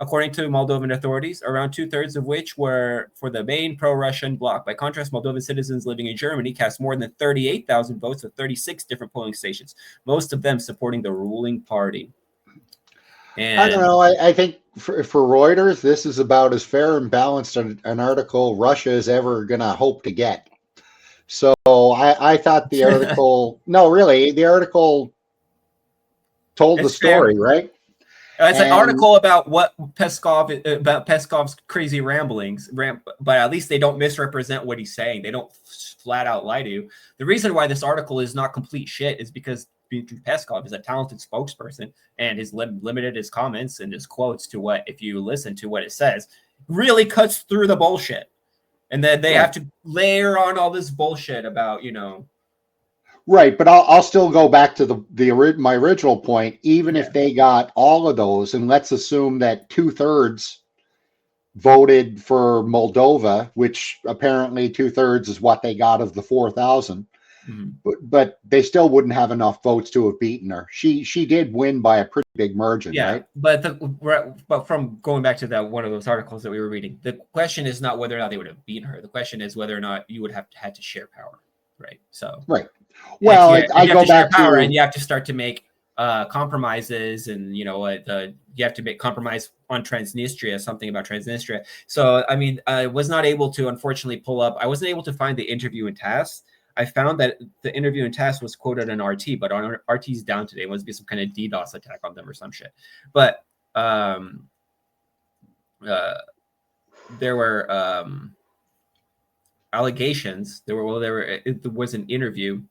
according to Moldovan authorities, around 2/3 of which were for the main pro-Russian bloc. By contrast, Moldovan citizens living in Germany cast more than 38,000 votes at 36 different polling stations, most of them supporting the ruling party. And I don't know. I think for Reuters, this is about as fair and balanced an article Russia is ever going to hope to get. So I thought the article, no, really, the article told the story, fair. right? It's an article about Peskov's crazy ramblings, but at least they don't misrepresent what he's saying. They don't flat out lie to you. The reason why this article is not complete shit is because Peskov is a talented spokesperson and has limited his comments and his quotes to what, if you listen to what it says, really cuts through the bullshit. And then they have to layer on all this bullshit about, Right, but I'll still go back to my original point. Even if they got all of those, and let's assume that 2/3 voted for Moldova, which apparently 2/3 is what they got of the 4,000, but they still wouldn't have enough votes to have beaten her. She did win by a pretty big margin, right? But from going back to that one of those articles that we were reading, the question is not whether or not they would have beaten her. The question is whether or not you would have had to share power, right? So right. Well, I go back to and you have to start to make compromises, and you have to make compromise on Transnistria, something about Transnistria. So I mean, I was not able to, unfortunately, pull up. I wasn't able to find the interview in TASS. I found that the interview in TASS was quoted on RT, but on RT's down today. It must be some kind of DDoS attack on them or some shit. But there were allegations. There was an interview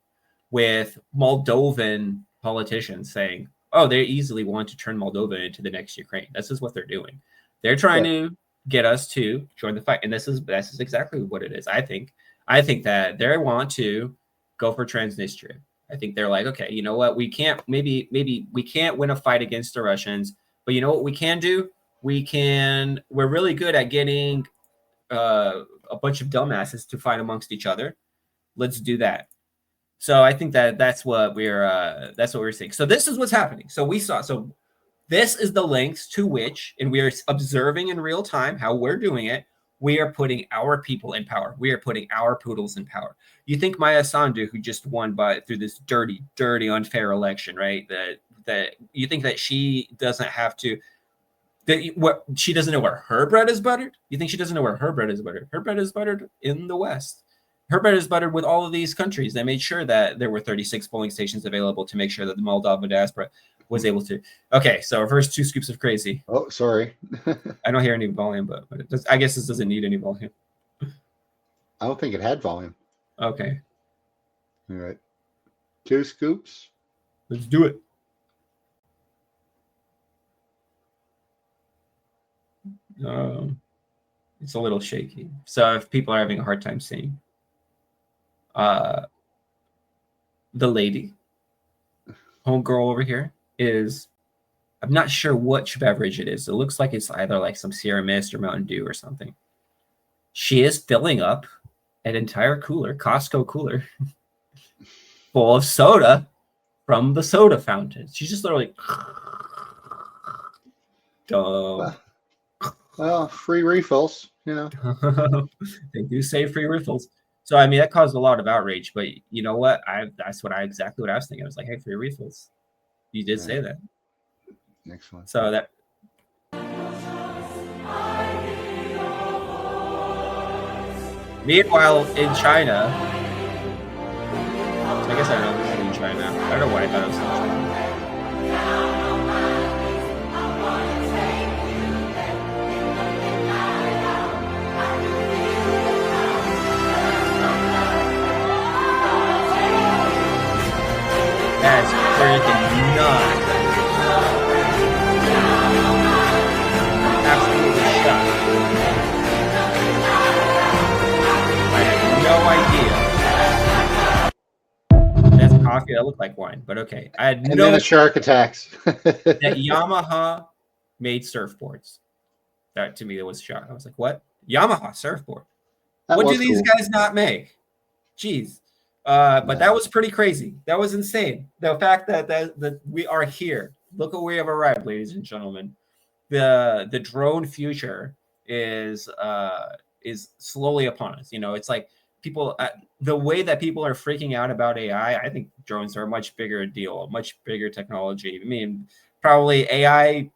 with Moldovan politicians saying, oh, they easily want to turn Moldova into the next Ukraine. This is what they're doing. They're trying to get us to join the fight. And this is exactly what it is. I think that they want to go for Transnistria. I think they're like, okay, you know what? We can't, maybe we can't win a fight against the Russians, but you know what we can do? We're really good at getting a bunch of dumbasses to fight amongst each other. Let's do that. So I think that's what we're seeing. So this is what's happening. So this is the lengths to which, and we are observing in real time how we're doing it. We are putting our people in power. We are putting our poodles in power. You think Maya Sandu, who just won through this dirty, unfair election, right? That you think that she doesn't have to, she doesn't know where her bread is buttered? You think she doesn't know where her bread is buttered? Her bread is buttered in the West. Her bread is buttered with all of these countries. They made sure that there were 36 polling stations available to make sure that the Moldovan diaspora was able to. Okay, so our first 2 scoops of crazy. Oh, sorry. I don't hear any volume, but it does, I guess this doesn't need any volume. I don't think it had volume. Okay, All right. 2 scoops. let's do it. It's a little shaky. So if people are having a hard time seeing, the lady, homegirl over here, is, I'm not sure which beverage it is. It looks like it's either like some Sierra Mist or Mountain Dew or something. She is filling up an entire cooler, Costco cooler, full of soda from the soda fountain. She's just literally dumb. Well, free refills, you know. They do say free refills. So I mean that caused a lot of outrage, but you know what? That's exactly what I was thinking. I was like, hey, free refills. You did say that. Next one. So that meanwhile in China, I guess I don't know this is in China. I don't know why I thought it was in China. That's freaking nuts. Absolutely shocked. I had no idea. That's coffee. That looked like wine, but okay. I had And no then the shark attacks. that Yamaha made surfboards. That to me, that was a shock. I was like, what? Yamaha surfboard? What do these guys not make? Jeez. But that was pretty crazy. That was insane. The fact that we are here. Look where we have arrived, ladies and gentlemen. The drone future is slowly upon us. You know, it's like people, the way that people are freaking out about AI. I think drones are a much bigger deal, a much bigger technology. I mean, probably AI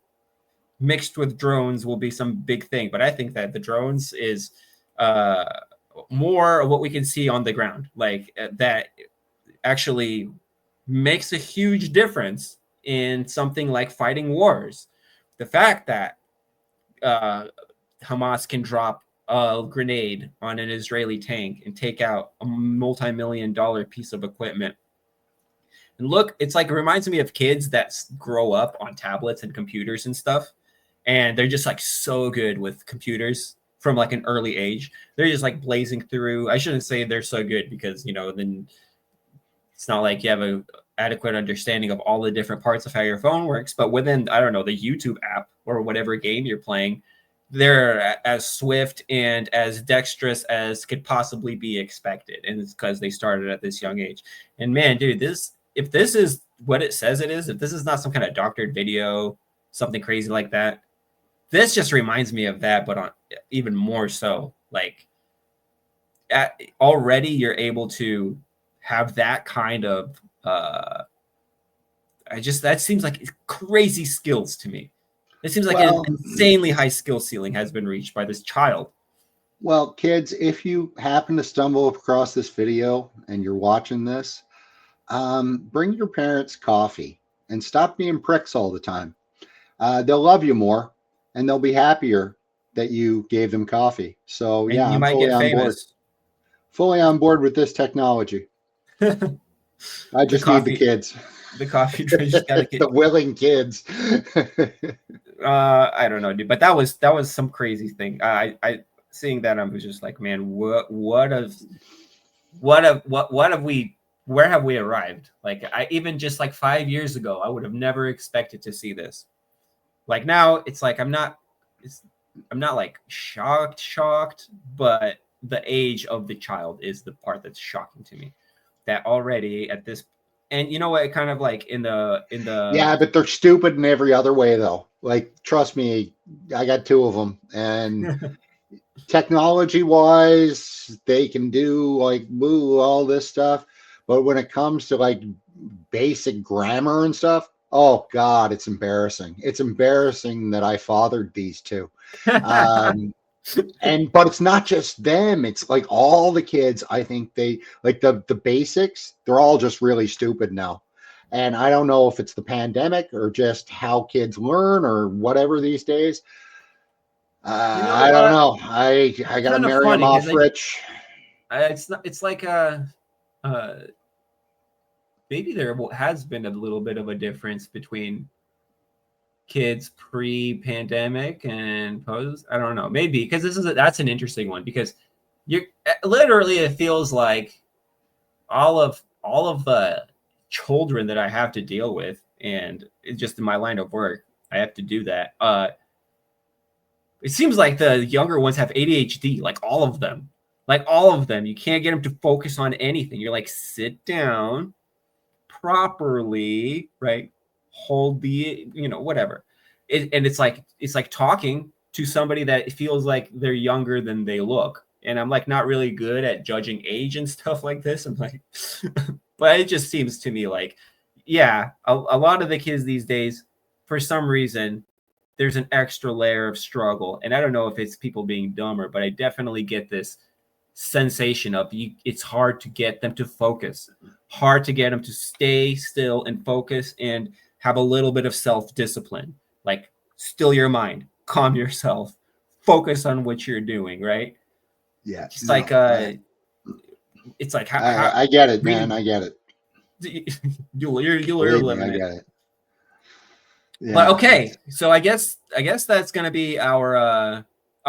mixed with drones will be some big thing, but I think that the drones is more of what we can see on the ground, like that actually makes a huge difference in something like fighting wars. The fact that Hamas can drop a grenade on an Israeli tank and take out a multi-million-dollar piece of equipment. And look, it's like, it reminds me of kids that grow up on tablets and computers and stuff. And they're just like so good with computers from like an early age. They're just like blazing through. I shouldn't say they're so good because, you know, then it's not like you have a adequate understanding of all the different parts of how your phone works. But within, I don't know, the YouTube app or whatever game you're playing, they're as swift and as dexterous as could possibly be expected. And it's because they started at this young age. And man, dude, if this is what it says it is, if this is not some kind of doctored video, something crazy like that, this just reminds me of that, but on even more so. Like, already you're able to have that kind of that seems like crazy skills to me. It seems like an insanely high skill ceiling has been reached by this child. Well, kids, if you happen to stumble across this video and you're watching this, bring your parents coffee and stop being pricks all the time. They'll love you more and they'll be happier that you gave them coffee. So and yeah, you I'm might get famous. Fully on board with this technology. I just need the kids. The coffee just gotta get the willing kids. I don't know, dude, but that was some crazy thing. I seeing that, I was just like, man, where have we arrived? Like, I even just like 5 years ago, I would have never expected to see this. Like now, it's like I'm not like shocked, but the age of the child is the part that's shocking to me. that already at this, and you know what, kind of like in the Yeah, but they're stupid in every other way, though. Like, trust me, I got 2 of them, and technology wise, they can do like all this stuff. But when it comes to like basic grammar and stuff, oh God, it's embarrassing. It's embarrassing that I fathered these 2. But it's not just them. It's like all the kids. I think they like the basics. They're all just really stupid now. And I don't know if it's the pandemic or just how kids learn or whatever these days. You know I don't what? know. I It's got to kind of marry him funny off because rich. it's not. It's like maybe there has been a little bit of a difference between kids pre-pandemic and post. I don't know. Maybe because that's an interesting one because you're literally it feels like all of the children that I have to deal with, and it's just in my line of work, I have to do that. It seems like the younger ones have ADHD, like all of them. Like all of them. You can't get them to focus on anything. You're like, sit down properly, right? Hold the, whatever. And it's like talking to somebody that feels like they're younger than they look. And I'm like not really good at judging age and stuff like this. I'm like, but it just seems to me like, yeah, a lot of the kids these days, for some reason, there's an extra layer of struggle. And I don't know if it's people being dumber, but I definitely get this sensation of it's hard to get them to focus, hard to get them to stay still and focus and have a little bit of self-discipline. Like, still your mind, calm yourself, focus on what you're doing, right? Yeah. It's like it's like how I get it, man. I get it. you're Believe me, living I it. get it. Yeah. But okay, so I guess that's gonna be our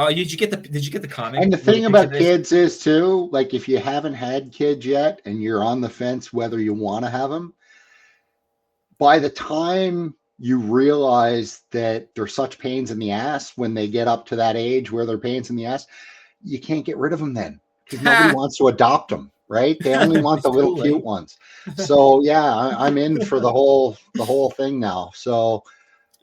did you get the comic? And the With the thing picture about of this? kids is too, like if you haven't had kids yet and you're on the fence whether you want to have them, by the time you realize that they're such pains in the ass when they get up to that age where they're pains in the ass, you can't get rid of them then because nobody wants to adopt them, right? They only want It's the little too cute late. ones. So yeah, I'm in for the whole thing now. So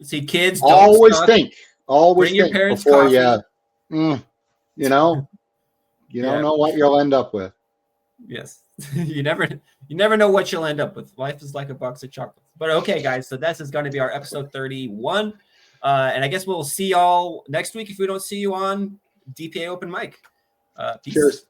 See, kids, don't always suck. think Bring your parents before coffee. you know, you don't Yeah. know what you'll end up with. Yes. you never know what you'll end up with. Life is like a box of chocolates. But okay, guys, so this is going to be our episode 31. And I guess we'll see y'all next week if we don't see you on DPA Open Mic. Peace. Cheers.